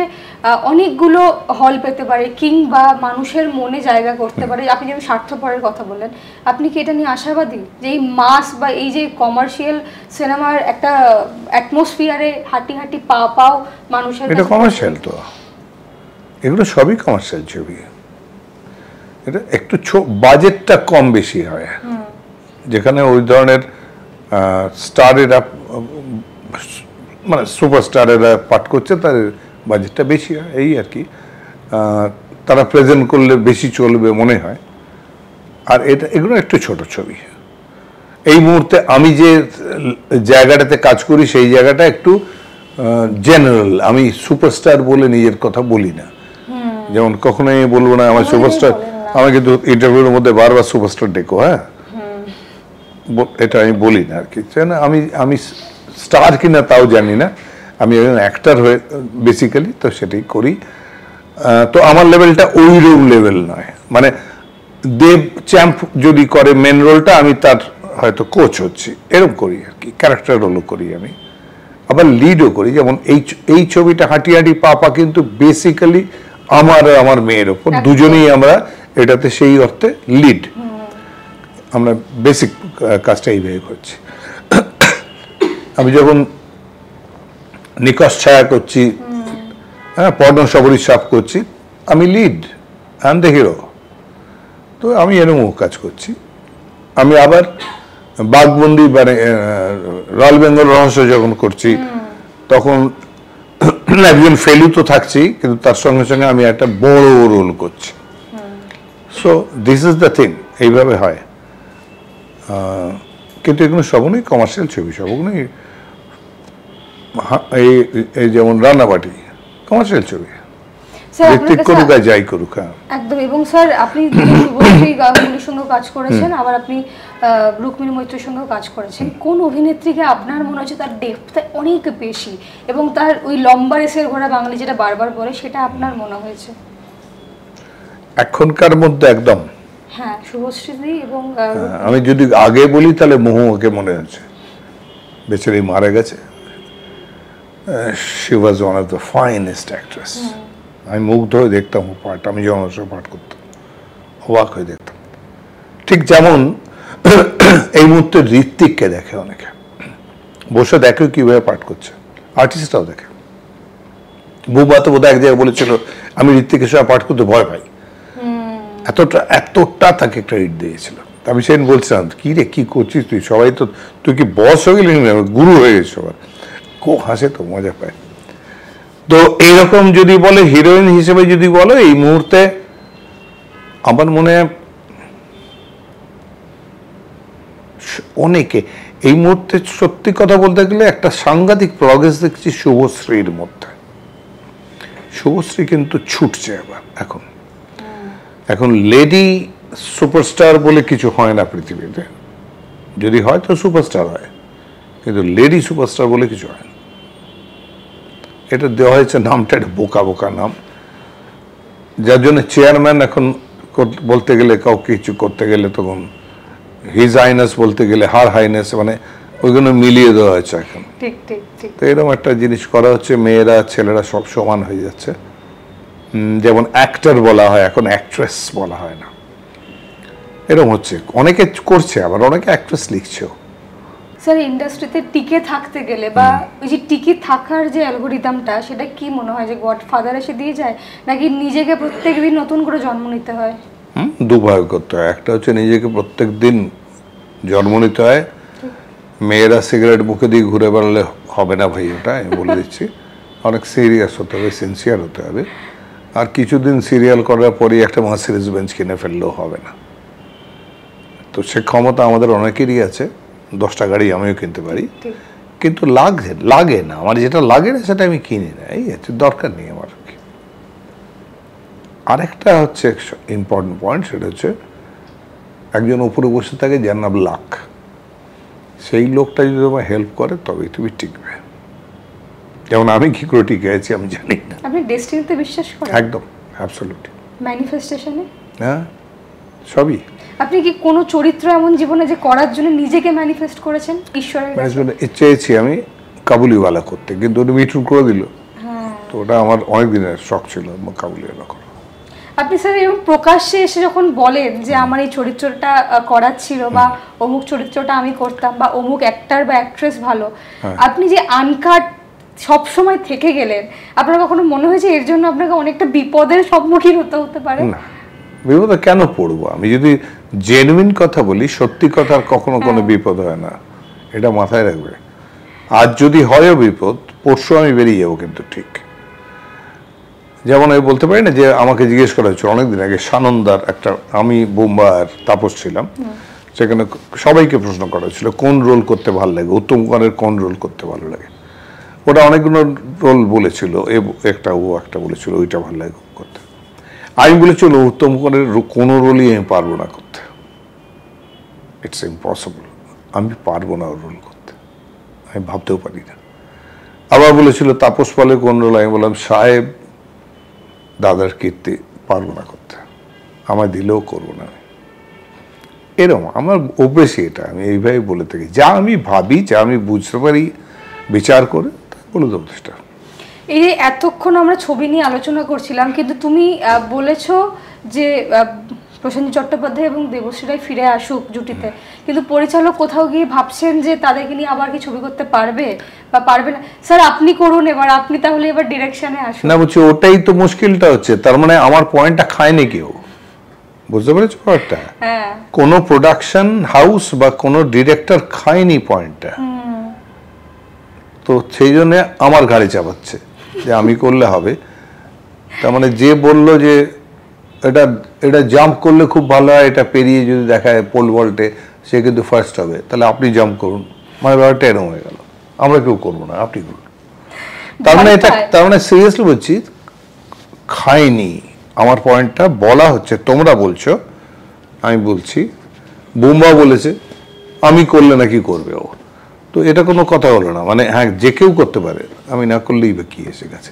অনেকগুলো হল পেতে পারে কিংবা মানুষের মনে জায়গা করতে পারে। আপনি যেমন স্বার্থপরের কথা বললেন, আপনি কি এটা নিয়ে আশাবাদী যে এই মাস বা এই যে কমার্শিয়াল সিনেমার একটা অ্যাটমসফিয়ারে হাঁটি হাঁটি পাও মানুষের? এটা কমার্শিয়াল তো, এগুলো সবই কমার্শিয়াল ছবি। এটা একটু বাজেটটা কম বেশি হয়, যেখানে ওই ধরনের স্টারেরা মানে সুপারস্টারেরা পাঠ করছে, তার বাজেটটা বেশি হয়, এই আর কি। তারা প্রেজেন্ট করলে বেশি চলবে মনে হয়। আর এগুলো একটু ছোট ছবি। এই মুহূর্তে আমি যে জায়গাটাতে কাজ করি সেই জায়গাটা একটু জেনারেল। আমি সুপারস্টার বলে নিজের কথা বলি না, যেমন কখনোই বলবো না আমার সুপারস্টার। আমাকে কিন্তু ইন্টারভিউর মধ্যে বারবার সুপারস্টার ডেকো, হ্যাঁ, এটা আমি বলি না আর কি। আমি স্টার কিনা তাও জানি না, আমি একজন অ্যাক্টর হয়ে বেসিক্যালি তো সেটাই করি। তো আমার লেভেলটা ওই লেভেল নয়, মানে দেব চ্যাম্প যদি করে মেন রোলটা, আমি তার হয়তো কোচ হচ্ছি, এরকম করি আর কি। ক্যারেক্টার রোলও করি আমি, আবার লিডও করি। যেমন এই ছবিটা হাঁটি হাঁটি পাপা কিন্তু বেসিক্যালি আমার আর আমার মেয়ের ওপর, দুজনেই আমরা এটাতে সেই অর্থে লিড। আমরা বেসিক কাজটা এইভাবে করছি। আমি যখন নিকশ ছায়া করছি, হ্যাঁ, পর্ণ সবরী সাপ করছি, আমি lead, I am the hero. তো আমি এরকম কাজ করছি। আমি আবার বাঘবন্দি মানে রয়্যাল বেঙ্গল রহস্য যখন করছি, তখন একজন ফেলু তো থাকছি, কিন্তু তার সঙ্গে সঙ্গে আমি একটা বড় রোল করছি। So this is the thing, এইভাবে হয়। কিন্তু এগুলো সবগুলোই কমার্শিয়াল ছবি, সবগুলোই এই যেমন রান্নাবাটি কমার্শিয়াল ছবি, ঋত্বিক করুক আর যাই করুক। একদম। এবং স্যার আপনি শুভশ্রী গাঙ্গুলির সঙ্গে কাজ করেছেন, আবার আপনি রুক্মিণী মৈত্রের সঙ্গেও কাজ করেছেন। কোন অভিনেত্রীকে আপনার মনে হচ্ছে তার ডেপথটা অনেক বেশি এবং তার ওই লম্বা রেসের ঘোড়া বাঙালি যেটা বারবার বলে, সেটা আপনার মনে হয়েছে এখনকার মধ্যে? একদম, হ্যাঁ, শুভশ্রী। এবং আমি যদি আগে বলি তাহলে মহুয়াকে মনে হচ্ছে, বেচারি মারা গেছে। She was one of the finest actress. আমি মুগ্ধ হয়ে দেখতাম ও পাঠ, আমি যখন পাঠ করতাম অবাক হয়ে দেখতাম। ঠিক যেমন এই মুহূর্তে ঋত্বিককে দেখে অনেকে, বসে দেখে কিভাবে পাঠ করছে, আর্টিস্টরাও দেখে। বুবা তো বোধহয় এক জায়গায় বলেছিল আমি ঋত্বিকের সঙ্গে পাঠ করতে ভয় পাই, এতটা তাকে ক্রেডিট দিয়েছিল। আমি সেদিন বলছিলাম, কি রে কি করছিস তুই, সবাই তো, তুই কি বস হয়ে গেলি, গুরু হয়ে গেছিস সবার। খুব হাসে তো, মজা পায়। তো এইরকম যদি বলে হিরোইন হিসেবে যদি বলো, এই মুহূর্তে আমার মনে হয় অনেকে, এই মুহূর্তে সত্যি কথা বলতে গেলে একটা সাংঘাতিক প্রগ্রেস দেখছি শুভশ্রীর মধ্যে। শুভশ্রী কিন্তু ছুটছে এবার। এখন লেডি সুপারস্টার বলে কিছু হয় না পৃথিবীতে, যদি হয় তো সুপারস্টার হয়, কিন্তু লেডি সুপারস্টার বলে কিছু হয় না। এটা দেওয়া হয়েছে নামটা একটা বোকা বোকা নাম, যার জন্য চেয়ারম্যান এখন বলতে গেলে, কাউকে কিছু করতে গেলে তখন হিজ হাইনেস বলতে গেলে হার হাইনেস, মানে ওইগুলো মিলিয়ে দেওয়া হয়েছে এখন। তো এরকম একটা জিনিস করা হচ্ছে, মেয়েরা ছেলেরা সব সমান হয়ে যাচ্ছে। যেমন অ্যাক্টর বলা হয়, এখন অ্যাক্ট্রেস বলা হয় না, এরকম হচ্ছে। অনেকে করছে, আবার অনেকে অ্যাক্ট্রেস লিখছেও। স্যার ইন্ডাস্ট্রিতে টিকে থাকতে গেলে বা ওই যে টিকে থাকার যে অ্যালগোরিদমটা, সেটা কি মনে হয় যে গডফাদার এসে দিয়ে যায়, নাকি নিজেকে প্রত্যেকদিন নতুন করে জন্ম নিতে হয়? দুভাবে করতে হয়। একটা হচ্ছে নিজেকে প্রত্যেক দিন জন্ম নিতে হয়। মেয়েরা সিগারেট মুখে দিয়ে ঘুরে বেড়ালে হবে না ভাই, ওটা আমি বলে দিচ্ছি। অনেক সিরিয়াস হতে হবে, সিনসিয়ার হতে হবে। আর কিছুদিন সিরিয়াল করার পরই একটা মার্সিডিজ বেঞ্চ কিনে ফেললেও হবে না। তো সে ক্ষমতা আমাদের অনেকেরই আছে, 10টা গাড়ি আমিও কিনতে পারি, কিন্তু লাগে না। আমার যেটা লাগে না সেটা আমি কিনি না, এই আছে, দরকার নেই আমার। আরেকটা হচ্ছে ইম্পর্টেন্ট পয়েন্ট, সেটা হচ্ছে একজন উপরে বসে থাকে যার নাম লাক, সেই লোকটা যদি তোমায় হেল্প করে তবেই তুমি টিকবে। যেমন আমি কি করে টিকে আছি আমি জানি না। আপনি ডেস্টিনিতে বিশ্বাস করেন? একদম, অ্যাবসলিউটলি। ম্যানিফেস্টেশনে? হ্যাঁ, সবই। আপনি কি কোনো চরিত্র এমন জীবনে যে করার জন্য নিজেকে ম্যানিফেস্ট করেছেন ঈশ্বরের কাছে? চেয়েছি আমি, কাবুলিওয়ালা করতে, কিন্তু উনি মিঠুন করে দিল। তো ওটা আমার অনেক দিনের শখ ছিল কাবুলিওয়ালা করা। আপনি স্যার এরকম প্রকাশ্যে এসে যখন বলেন যে আমার এই চরিত্রটা করার ছিল, বা অমুক চরিত্রটা আমি করতাম, বা অমুক অ্যাক্টর বা অ্যাক্ট্রেস ভালো, আপনি যে আনকাট সব সময় থেকে গেলেন, আপনার কখনো মনে হয়েছে এর জন্য আপনাকে অনেকটা বিপদের সম্মুখীন হতে পারে? না, বিপদে কেন পড়বো? আমি যদি জেনুইন কথা বলি, সত্যি কথার কখনো কোনো বিপদ হয় না, এটা মাথায় রাখবে। আজ যদি হয়ও বিপদ, পরশু আমি বেরিয়ে যাবো কিন্তু ঠিক। যেমন আমি বলতে পারি না যে আমাকে জিজ্ঞেস করা হয়েছিল অনেকদিন আগে, সানন্দার একটা, আমি বোম্বা আর তাপস ছিলাম, সেখানে সবাইকে প্রশ্ন করা হয়েছিল কোন রোল করতে ভালো লাগে, উত্তম কুমারের কোন রোল করতে ভালো লাগে। ওটা অনেকগুলো রোল বলেছিল, ও একটা বলেছিল ওইটা ভালো লাগে করতে। আমি বলেছিল উত্তম কুমারের কোনো রোলই আমি পারবো না করতে, ইটস ইম্পসিবল, আমি পারবো না ওর রোল করতে, আমি ভাবতেও পারি না। আবার বলেছিল তাপস পালের কোন রোল, আমি বললাম সাহেব, দাদার কীর্তি, পারবো না করতে, আমায় দিলেও করবো না। এরকম আমার অভ্যেসই এটা, আমি এইভাবে বলে থাকি, যা আমি ভাবি, যা আমি বুঝতে পারি বিচার করে বলে দেবো চেষ্টা। এই যে এতক্ষণ আমরা ছবি নিয়ে আলোচনা করছিলাম, কিন্তু তুমি বলেছো যে প্রসেনজিৎ চট্টোপাধ্যায় এবং দেবশ্রী রায় ফিরে আসুক জুটিতে, কিন্তু পরিচালক কোথাও গিয়ে ভাবছেন যে তাদেরকে নিয়ে আবার কি ছবি করতে পারবে বা পারবে না। স্যার আপনি করুন এবার, আপনি তাহলে এবার ডিরেকশনে আসুন। না বলছি, ওটাই তো মুশকিলটা হচ্ছে। তার মানে আমার পয়েন্টটা খায়নি কেউ, বুঝতে পেরেছো ব্যাপারটা? কোনো প্রোডাকশন হাউস বা কোনো ডিরেক্টর খায়নি পয়েন্টটা, তো সেই জন্য আমার ঘাড়ে চাপাচ্ছে যে আমি করলে হবে। তার মানে যে বললো যে এটা জাম্প করলে খুব ভালো হয়, এটা পেরিয়ে যদি দেখায় পোল ভল্টে, সে কিন্তু ফার্স্ট হবে, তাহলে আপনি জাম্প করুন, মানে ব্যাপারটা এরকম হয়ে গেল, আমরা কেউ করবো না, আপনি করুন। তার মানে সিরিয়াসলি বলছি, খায়নি। আমার পয়েন্টটা বলা হচ্ছে, তোমরা বলছো, আমি বলছি, বোম্বা বলেছে আমি করলে নাকি করবে ও, তো এটা কোনো কথা হলো না। মানে হ্যাঁ, যে কেউ করতে পারে, আমি না করলেই বা কি এসে গেছে।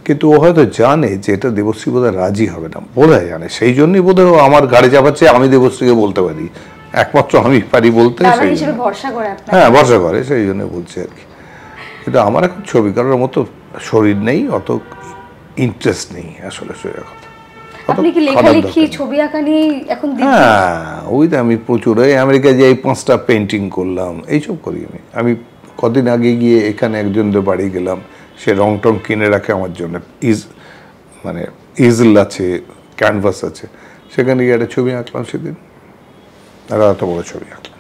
কিন্তু ও হয়তো জানে যে এটা দেবশ্রী বোধহয় রাজি হবে না, বোধহয় জানে, সেই জন্যই বোধহয় ও আমার গাড়ি চাপাচ্ছে, আমি দেবশ্রীকে বলতে পারি, একমাত্র আমি পারি বলতে, হ্যাঁ ভরসা করে, সেই জন্য বলছে আর কি। কিন্তু আমার এখন ছবি করার মতো শরীর নেই, অত ইন্টারেস্ট নেই আসলে, সোজা কথা। আপনি কি লেখালেখি, ছবি আঁকা নিয়ে এখন? হ্যাঁ, ওই তো আমি প্রচুর আমেরিকায় যাই, 5টা পেন্টিং করলাম, এইসব করি আমি। কদিন আগে গিয়ে এখানে একজনদের বাড়ি গেলাম, সে রং টং কিনে রাখে আমার জন্য, মানে ইজল আছে, ক্যানভাস আছে, সেখানে গিয়ে একটা ছবি আঁকলাম সেদিন, আর এত বড় ছবি আঁকলাম।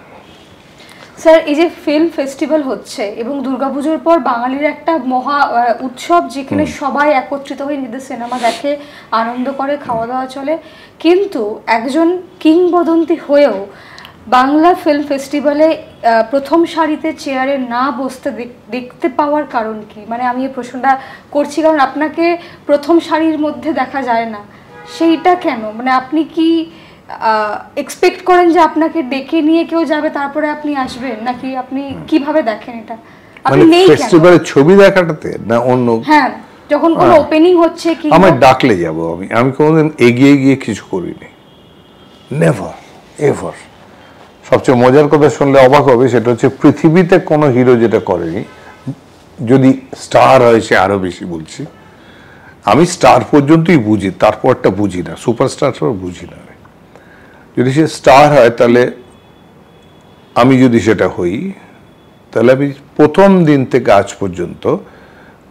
স্যার এই যে ফিল্ম ফেস্টিভ্যাল হচ্ছে এবং দুর্গাপুজোর পর বাঙালির একটা মহা উৎসব, যেখানে সবাই একত্রিত হয়ে নিজেদের সিনেমা দেখে, আনন্দ করে, খাওয়া দাওয়া চলে, কিন্তু একজন কিংবদন্তি হয়েও বাংলা ফিল্ম ফেস্টিভ্যালে প্রথম সারিতে চেয়ারে না বসতে দেখতে পাওয়ার কারণ কি? মানে আমি এই প্রশ্নটা করছি কারণ আপনাকে প্রথম সারির মধ্যে দেখা যায় না, সেইটা কেন? মানে আপনি কি এক্সপেক্ট করেন যে আপনাকে ডেকে নিয়ে কেউ যাবে তারপরে আপনি আসবেন, নাকি আপনি কিভাবে দেখেন এটা? আপনি নেই ফেস্টিভ্যালে ছবি দেখাটাতে না অন্য? হ্যাঁ, যখন কোনো ওপেনিং হচ্ছে কি আমার ডাকলে যাব, আমি কোনোদিন এগিয়ে গিয়ে কিছু করিনি, নেভার এভার। সবচেয়ে মজার কথা শুনলে অবাক হবে, সেটা হচ্ছে পৃথিবীতে কোনো হিরো যেটা করেনি, যদি স্টার হয় সে আরো বেশি বলছি, আমি স্টার পর্যন্তই বুঝি, তারপরটা বুঝি না, সুপারস্টার বুঝি না। যদি সে স্টার হয়, তাহলে আমি যদি সেটা হই, তাহলে আমি প্রথম দিন থেকে আজ পর্যন্ত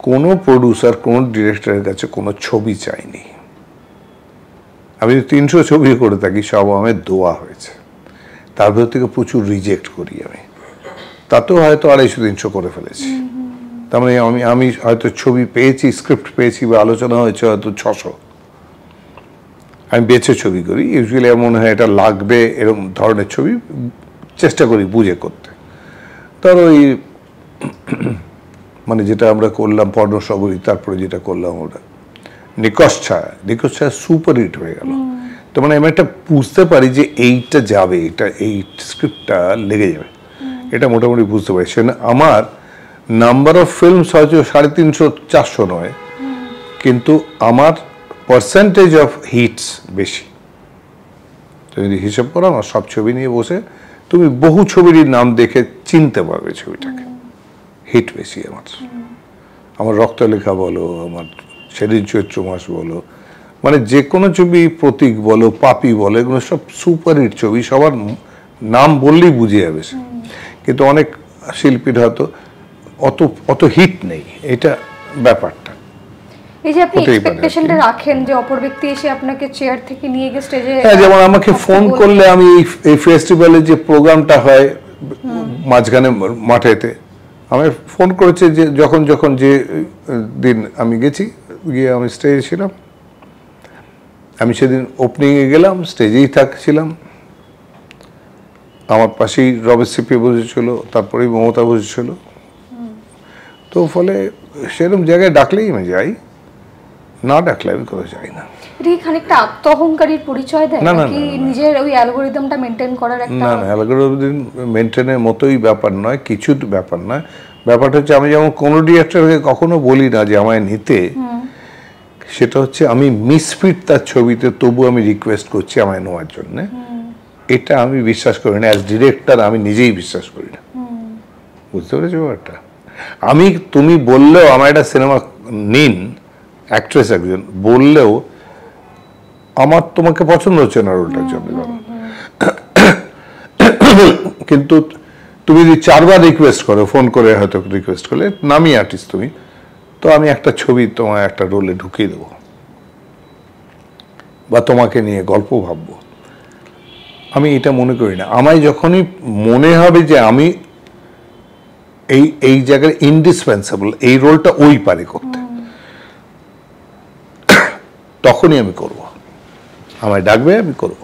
কোনো প্রডিউসার, কোনো ডিরেক্টরের কাছে কোনো ছবি চাইনি। আমি 300 ছবি করে থাকি, সব আমার দোয়া হয়েছে, তার ভেতর থেকে প্রচুর রিজেক্ট করি আমি, তাতেও হয়তো 250-300 করে ফেলেছি। তার মানে আমি হয়তো ছবি পেয়েছি, স্ক্রিপ্ট পেয়েছি বা আলোচনা হয়েছে হয়তো 600। আমি বেছে ছবি করি, ইউজুয়ালি এমন হয় এটা লাগবে, এরকম ধরনের ছবি চেষ্টা করি বুঝে করতে। তার ওই মানে যেটা আমরা করলাম পর্ণসগরী, তারপরে যেটা করলাম ওটা নিকশ ছায়া সুপার হিট হয়ে গেল। তো মানে আমি একটা বুঝতে পারি যে এইটা যাবে, এই স্ক্রিপ্টটা লেগে যাবে, এটা মোটামুটি বুঝতে পারি। সে আমার নাম্বার অফ ফিল্মস হয়তো 350-400 নয়, কিন্তু আমার পার্সেন্টেজ অফ হিটস বেশি। তুমি যদি হিসাব করো, আমার সব ছবি নিয়ে বসে তুমি বহু ছবির নাম দেখে চিনতে পারবে ছবিটাকে, হিট বেশি আমার। আমার রক্তলেখা বলো, আমার সেদিন চৈত্র মাস বলো, মানে যে কোনো ছবি, প্রতীক বলো, পাপি বলো, এগুলো সব সুপার হিট ছবি, সবার নাম বললেই বুঝে যাবে সে। কিন্তু অনেক শিল্পীর হয়তো অত অত হিট নেই, এটা ব্যাপারটা। এই যে আপনি এক্সপেকটেশনটা রাখেন যে অপর ব্যক্তি এসে আপনাকে চেয়ার থেকে নিয়ে গিয়ে স্টেজে, হ্যাঁ, যেমন আমাকে ফোন করলে আমি এই ফেস্টিভ্যালে যে প্রোগ্রামটা হয় মাঝখানে মাঠেতে, আমি ফোন করেছে যে যখন যখন যে দিন আমি গেছি, গিয়ে আমি স্টেজে ছিলাম, আমি সেদিন ওপেনিংয়ে গেলাম, স্টেজেই থাকছিলাম, আমার পাশেই রবেট সিপি বসেছিল, তারপরেই মমতা বসেছিল। তো ফলে সেরকম জায়গায় ডাকলেই আমি যাই, না ডাকলে আমি কোথাও যাই না। এটা কি খানিকটা আত্মঅহংকারীর পরিচয় দেয় নাকি নিজের ওই অ্যালগরিদমটা মেইনটেইন করার একটা? না না, অ্যালগরিদম মেইনটেইনের মতোই ব্যাপার নয়, কিছু ব্যাপার নয়। ব্যাপারটা হচ্ছে আমি যেমন কোনো ডিরেক্টরকে কখনো বলি না যে আমায় নিতে, সেটা হচ্ছে আমি মিসফিট তার ছবিতে, তবু আমি রিকোয়েস্ট করছি আমায় নেওয়ার জন্য। এটা আমি বিশ্বাস করি না, অ্যাজ ডিরেক্টর আমি নিজেই বিশ্বাস করি না। বুঝতে পেরেছো ব্যাপারটা? তুমি বললেও আমার একটা সিনেমা নিন, অ্যাক্ট্রেস একজন বললেও আমার তোমাকে পছন্দ হচ্ছে না রোলটার জন্য, কিন্তু তুমি যদি 4 বার রিকোয়েস্ট করো, ফোন করে হয়তো রিকোয়েস্ট করলে, নামি আর্টিস্ট তুমি, তো আমি একটা ছবি তোমার একটা রোলে ঢুকিয়ে দেবো বা তোমাকে নিয়ে গল্প ভাববো। আমি এটা মনে করি না। আমায় যখনই মনে হবে যে আমি এই জায়গায় ইনডিসপেন্সেবল, এই রোলটা ওই পারে করতে, তখনই আমি করব। আমায় ডাকবে, আমি করব।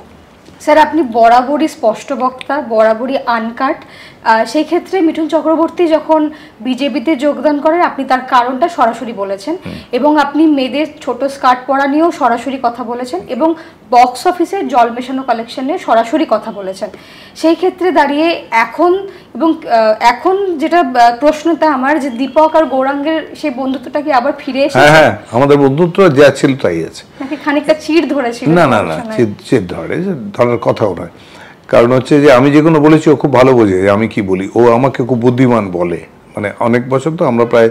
স্যার, আপনি বরাবরই স্পষ্ট বক্তা, বরাবরই আনকাট। সেই ক্ষেত্রে মিঠুন চক্রবর্তী যখন বিজেপিতে যোগদান করেন, আপনি তার কারণটা সরাসরি বলেছেন, এবং আপনি মেয়েদের ছোট স্কার্ট পরা নিয়েও সরাসরি কথা বলেছেন, এবং বক্স অফিসে জল মেশানো কালেকশন নিয়ে সরাসরি কথা বলেছেন। সেই ক্ষেত্রে দাঁড়িয়ে এখন যেটা প্রশ্নটা আমার, যে দীপক আর গৌরাঙ্গের সেই বন্ধুত্বটা কি আবার ফিরে এসেছে? হ্যাঁ, আমাদের বন্ধুত্ব যা ছিল তাই আছে। নাকি খানিকটা চিড় ধরেছিল? না না না, চিড় ধরার কথাও নয়। কারণ হচ্ছে যে আমি যে কোনো বলেছি, ও খুব ভালো বোঝে আমি কি বলি, ও আমাকে খুব বুদ্ধিমান বলে। মানে অনেক বছর, তো আমরা প্রায়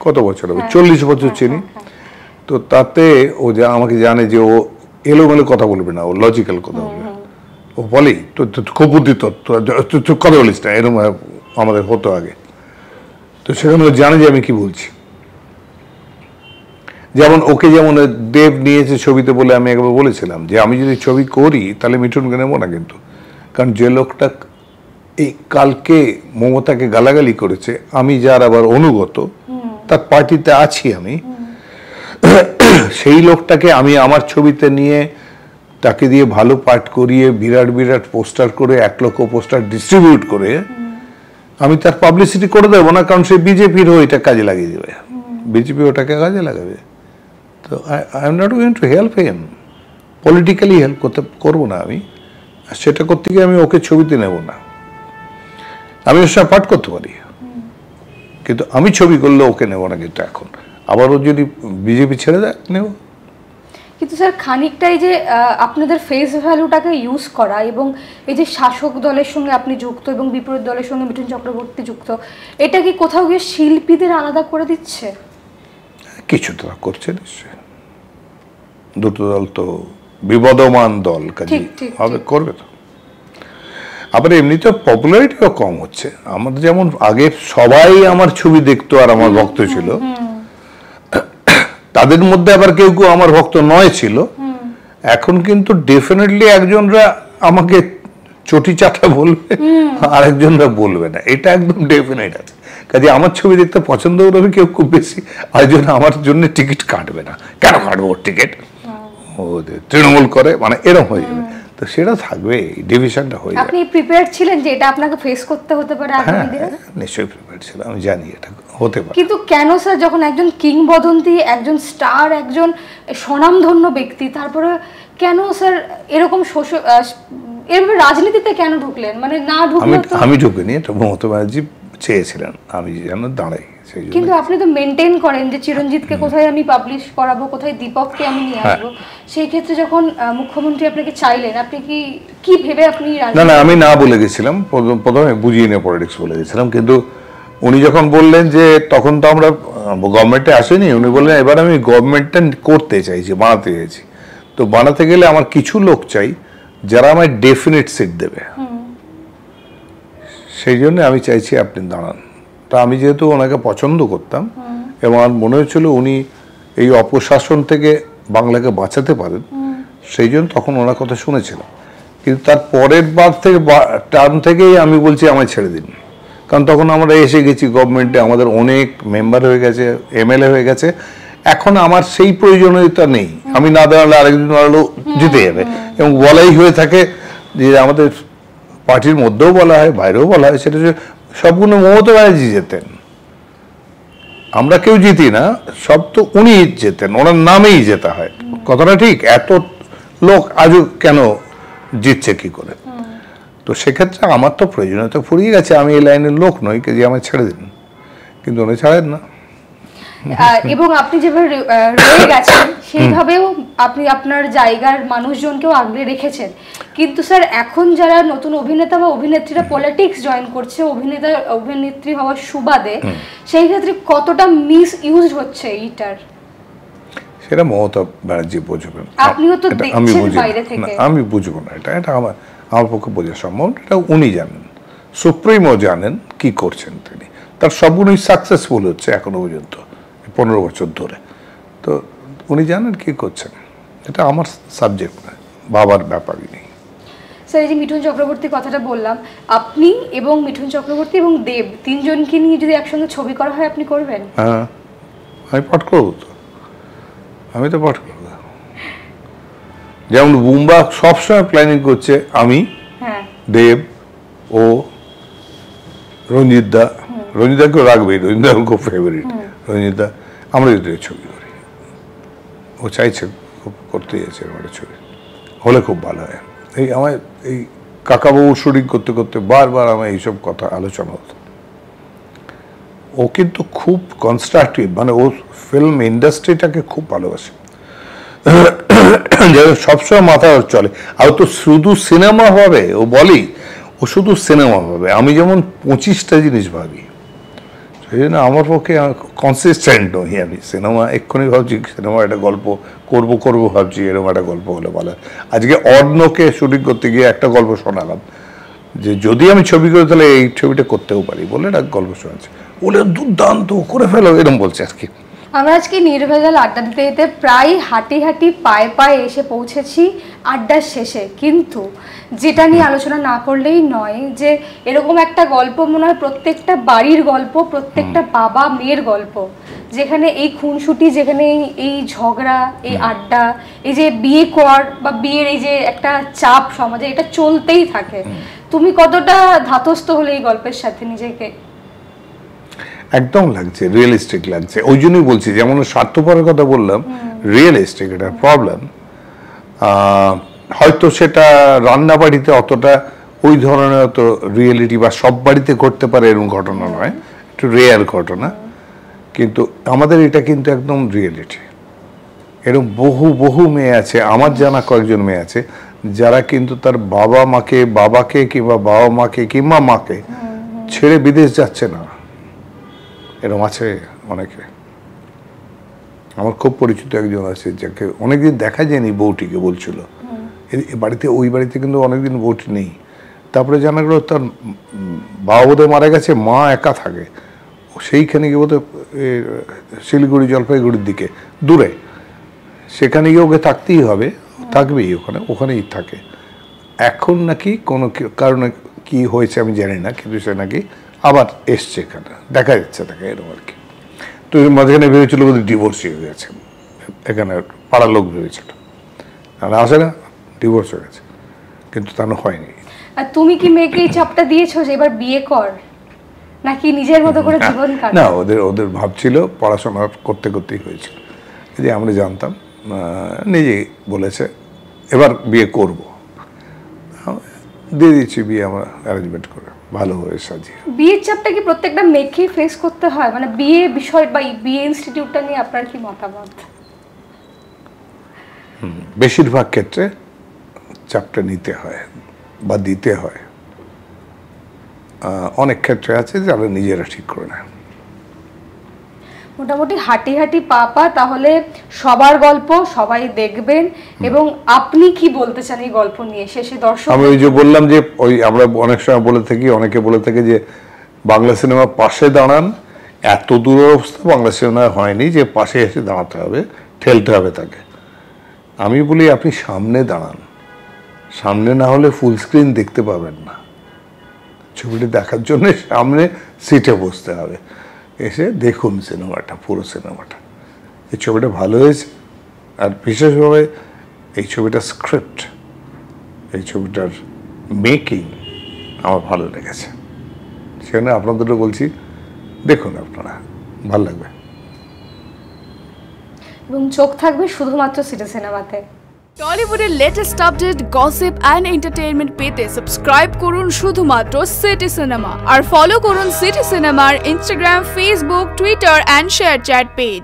কত বছর হবে, 40 বছর চিনি। তো তাতে ও যা আমাকে জানে যে ও এলোমেলো কথা বলবে না, ও লজিক্যাল কথা বলবে। ও বলেই তো খুব বুদ্ধি, তো কথা বলিস না, এরকম আমাদের হতো আগে। তো সেখানে ও জানে যে আমি কি বলছি। যেমন ওকে যেমন দেব নিয়েছে ছবিতে বলে আমি একবার বলেছিলাম যে আমি যদি ছবি করি তাহলে মিঠুনকে নেবো না, কিন্তু কারণ যে লোকটা এই কালকে মমতাকে গালাগালি করেছে, আমি যার আবার অনুগত, তার পার্টিতে আছি আমি, সেই লোকটাকে আমি আমার ছবিতে নিয়ে তাকে দিয়ে ভালো পাঠ করিয়ে বিরাট বিরাট পোস্টার করে 1 লক্ষ পোস্টার ডিস্ট্রিবিউট করে আমি তার পাবলিসিটি করে দেবো না, কারণ সে বিজেপির ওইটা কাজে লাগিয়ে দেবে, বিজেপি ওটাকে কাজে লাগাবে। তো I am not going to help him, politically help করবো না আমি। সেটা করতে গিয়ে আমি ওকে ছবিতে নেব না। আমি ওর সঙ্গে পাঠ করতে পারি, কিন্তু আমি ছবি করলে ওকে নেব না। কিন্তু এখন আবার ও যদি বিজেপি ছেড়ে দেয়, নেব। কিন্তু স্যার, খানিকটা এই যে আপনাদের ফেস ভ্যালুটাকে ইউজ করা, এবং এই যে শাসক দলের সঙ্গে আপনি যুক্ত এবং বিপরীত দলের সঙ্গে মিঠুন চক্রবর্তী যুক্ত, এটা কি কোথাও গিয়ে শিল্পীদের আলাদা করে দিচ্ছে? কিছু তো করছে নিশ্চয়। দুটো দল তো বিবদমান দল, কাজে হবে, করবে তো। আবার এমনিতে পপুলারিটিও কম হচ্ছে। আমাদের যেমন আগে সবাই আমার ছবি দেখতো আর আমার ভক্ত ছিল, তাদের মধ্যে আবার কেউ কেউ আমার ভক্ত নয় ছিল। এখন কিন্তু ডেফিনেটলি একজনরা আমাকে চটি চাটা বলবে, আর একজনরা বলবে না, এটা একদম ডেফিনেট আছে। কাজে আমার ছবি দেখতে পছন্দ করবে কেউ খুব বেশি, আরেকজন আমার জন্য টিকিট কাটবে না। কেন কাটবো ওর টিকিট? ও তৃণমূল করে, মানে এরকম হয়ে যাবে। তো সেটা থাকবে, ডিভিশনটা হয়ে যাবে। আপনি প্রিপেয়ার ছিলেন যে এটা আপনাকে ফেস করতে হতে পারে আগামী দিনে? নিশ্চয়ই প্রিপেয়ার ছিলাম, আমি জানি এটা হতে পারে। কিন্তু কেন স্যার, যখন একজন কিংবদন্তি, একজন স্টার, একজন স্বনামধন্য ব্যক্তি, তারপরে কেন স্যার এরকম এভাবে রাজনীতিতে কেন ঢুকলেন? মানে না ঢুকলে আমি ঢুকিনি, এটা মমতা ব্যানার্জি চেয়েছিলেন আমি যেন দাঁড়াই। কিন্তু আপনি তো মেনটেন করেন যে চিরঞ্জিতকে কোথায় আমি পাবলিশ করাবো, কোথায় দীপককে আমি নিয়ে আসবো। সেই ক্ষেত্রে যখন মুখ্যমন্ত্রী আপনাকে চাইলেন, আপনি কি ভেবে আপনি? না, আমি না বলে গেছিলাম প্রথমে, বুঝিয়ে নিয়ে পলিটিক্স বলে গেছিলাম। কিন্তু উনি যখন বললেন যে তখন তো আমরা গভর্নমেন্টে আসেনি, উনি বললেন এবার আমি গভর্নমেন্টটা করতে চাইছি, বানাতে চাইছি। তো বানাতে গেলে আমার কিছু লোক চাই যারা আমায় ডেফিনেট সিট দেবে, সেই জন্য আমি চাইছি আপনি দাঁড়ান। তা আমি যেহেতু ওনাকে পছন্দ করতাম এবং আমার মনে হচ্ছিল উনি এই অপশাসন থেকে বাংলাকে বাঁচাতে পারেন, সেই জন্য তখন ওনার কথা শুনেছিলাম। কিন্তু তার পরের বার থেকে টার্ম থেকেই আমি বলছি আমায় ছেড়ে দিন, কারণ তখন আমরা এসে গেছি গভর্নমেন্টে, আমাদের অনেক মেম্বার হয়ে গেছে, এমএলএ হয়ে গেছে, এখন আমার সেই প্রয়োজনীয়তা নেই। আমি না দাঁড়ালে আরেকজন দাঁড়ালেও জিতে যাবে, এবং বলাই হয়ে থাকে যে আমাদের পার্টির মধ্যেও বলা হয়, বাইরেও বলা হয়, সেটা সবগুলো মমতা ব্যানার্জি যেতেন, আমরা কেউ জিতি না, সব তো উনি যেতেন, ওনার নামেই যেতে হয়। কথাটা ঠিক, এত লোক আজও কেন জিতছে কি করে? তো সেক্ষেত্রে আমার তো প্রয়োজনীয়তা ফুরিয়ে গেছে, আমি এই লাইনের লোক নই, যে আমায় ছেড়ে দিন, কিন্তু উনি ছাড়েন না। এবং আপনি যেভাবে রয়ে গেছেন সেইভাবেও আপনি আপনার জায়গার মানুষজনকেও আগলে রেখেছেন। কিন্তু স্যার এখন যারা নতুন অভিনেতা বা অভিনেত্রীরা পলিটিক্স জয়েন করছে অভিনেতা অভিনেত্রী হওয়ার সুবাদে, সেই ক্ষেত্রে কতটা মিস ইউজ হচ্ছে এইটার, সেটা মমতা ব্যানার্জি বুঝবেন, আপনিও তো দেখছেন বাইরে থেকে। আমি বুঝবো না, এটা আমার পক্ষে বোঝা সম্ভব, এটা উনি জানেন, সুপ্রিমও জানেন কি করছেন তিনি, তার সবগুলোই সাকসেসফুল হচ্ছে এখনো পর্যন্ত 15 বছর ধরে। তো উনি জানেন কি করছেন, এটা আমার সাবজেক্ট না, বাবার ব্যাপারই নেই। স্যার এই যে মিঠুন চক্রবর্তীর কথাটা বললাম, আপনি এবং মিঠুন চক্রবর্তী এবং দেব তিনজনকে নিয়ে যদি একসঙ্গে ছবি করা হয় আপনি করবেন? হ্যাঁ, আমি পাঠ করবো তো, আমি তো পাঠ করবো। যেমন বুম্বা সবসময় প্ল্যানিং করছে, আমি, দেব ও রঞ্জিত দা, রঞ্জিতাকেও রাখবে, রঞ্জিতা আমার খুব ফেভারিট, রঞ্জিতা, আমরা যদি ছবি করি, ও চাইছে খুব করতে যাচ্ছে একটা ছবি হলে খুব ভালো হয়। এই আমার এই কাকাবাবুর শুটিং করতে করতে বারবার আমার এইসব কথা আলোচনা হতো। ও কিন্তু খুব কনস্ট্রাকটিভ, মানে ও ফিল্ম ইন্ডাস্ট্রিটাকে খুব ভালোবাসে, সবসময় মাথা চলে। আর তো শুধু সিনেমা হবে, ও বলেই ও শুধু সিনেমা হবে, আমি যেমন 25টা জিনিস ভাবি, সেই জন্য আমার পক্ষে কনসিস্টেন্ট নই আমি। সিনেমা এক্ষুনি ভাবছি সিনেমা একটা গল্প করবো ভাবছি, এরকম একটা গল্প হলে ভালো। আজকে অর্ণকে শুটিং করতে গিয়ে একটা গল্প শোনালাম যে যদি আমি ছবি করি তাহলে এই ছবিটা করতেও পারি, বলে একটা গল্প শোনাচ্ছে, বলে দুর্দান্ত করে ফেলো, এরকম বলছে আর কি। আমরা আজকে নির্ভেজাল আড্ডা দিতে দিতে প্রায় হাঁটি হাঁটি পায়ে পায়ে এসে পৌঁছেছি আড্ডার শেষে। কিন্তু যেটা নিয়ে আলোচনা না করলেই নয়, যে এরকম একটা গল্প মনে হয় প্রত্যেকটা বাড়ির গল্প, প্রত্যেকটা বাবা মেয়ের গল্প, যেখানে এই খুনসুটি, যেখানে এই ঝগড়া, এই আড্ডা, এই যে বিয়ে কর বা বিয়ের এই যে একটা চাপ সমাজে, এটা চলতেই থাকে। তুমি কতটা ধাতস্থ হলে এই গল্পের সাথে নিজেকে? একদম লাগছে, রিয়েলিস্টিক লাগছে, ওই জন্যই বলছি, যেমন স্বার্থপরের কথা বললাম, রিয়েলিস্টিক এটা প্রবলেম। হয়তো সেটা রান্না বাড়িতে অতটা ওই ধরনের অত রিয়েলিটি বা সব বাড়িতে ঘটতে পারে এরকম ঘটনা নয়, একটু রেয়ার ঘটনা, কিন্তু আমাদের এটা কিন্তু একদম রিয়েলিটি। এরকম বহু বহু মেয়ে আছে, আমার জানা কয়েকজন মেয়ে আছে যারা কিন্তু তার বাবাকে কিংবা বাবা মাকে কিংবা মাকে ছেড়ে বিদেশ যাচ্ছে না, এরকম আছে অনেকে। আমার খুব পরিচিত একজন আছে যাকে অনেকদিন দেখা যায়নি, বউটিকে বলছিল বাড়িতে, ওই বাড়িতে কিন্তু অনেকদিন বউটি নেই। তারপরে জানা গেল তার বাবা বোধহয় মারা গেছে, মা একা থাকে, সেইখানে গিয়ে বোধহয় শিলিগুড়ি জলপাইগুড়ির দিকে দূরে, সেখানে গিয়ে ওকে থাকতেই হবে, থাকবেই ওখানেই থাকে। এখন নাকি কোনো কারণে কি হয়েছে আমি জানি না, কিন্তু সে নাকি আবার এসছে, এখানে দেখা যাচ্ছে তাকে, এরকম আর কি। তো মাঝখানে ভেবেছিল বোধহয় ডিভোর্স হয়ে গেছে, এখানে পাড়ার লোক ভেবেছিল, আর আসে না, ডিভোর্স হয়ে গেছে, কিন্তু তা হয়নি। আর তুমি কি মেয়েকে এই চাপটা দিয়েছো যে এবার বিয়ে কর, নাকি নিজের মতো করে জীবন কাটা? না, ওদের ভাবছিল, পড়াশোনা করতে করতেই হয়েছিল, যে আমরা জানতাম, নিজেই বলেছে এবার বিয়ে করব, দিয়ে দিচ্ছি বিয়ে আমরা অ্যারেঞ্জমেন্ট করে ভালো হয়ে সাজিয়ে। বিয়ের চাপটা কি প্রত্যেকটা মেয়েকেই ফেস করতে হয়? মানে বিয়ে বিষয় বা বিয়ে ইনস্টিটিউটটা নিয়ে আপনার কি মতামত? বেশিরভাগ ক্ষেত্রে চাপটা নিতে হয় বা দিতে হয়। অনেক ক্ষেত্রে আছে যারা নিজেরা ঠিক করে নেয়। মোটামুটি হাঁটি হাঁটি পা পা তাহলে সবার গল্প, সবাই দেখবেন। এবং আপনি কি বলতে চান এই গল্প নিয়ে শেষে দর্শক? আমি ওই যে বললাম যে ওই আমরা অনেক সময় বলে থাকি, অনেকে বলে থাকে যে বাংলা সিনেমার পাশে দাঁড়ান, এত দুরবস্থা বাংলা সিনেমায় হয়নি যে পাশে এসে দাঁড়াতে হবে, ঠেলতে হবে তাকে। আমি বলি আপনি সামনে দাঁড়ান, সামনে না হলে ফুল স্ক্রিন দেখতে পাবেন না। ছবিটি দেখার জন্য সামনে সিটে বসতে হবে, এসে দেখুন সিনেমাটা, পুরো সিনেমাটা। এই ছবিটা ভালো হয়েছে, আর বিশেষভাবে এই ছবিটার স্ক্রিপ্ট, এই ছবিটার মেকিং আমার ভালো লেগেছে। সেখানে আপনাদেরও বলছি দেখুন, আপনারা ভালো লাগবে। এবং চোখ থাকবে শুধুমাত্র সিটি সিনেমাতে। টলিউডের latest update, gossip and entertainment পেতে সাবস্ক্রাইব করুন শুধুমাত্র সিটি সিনেমা, আর ফলো করুন সিটি সিনেমার Instagram, Facebook, Twitter and ShareChat page.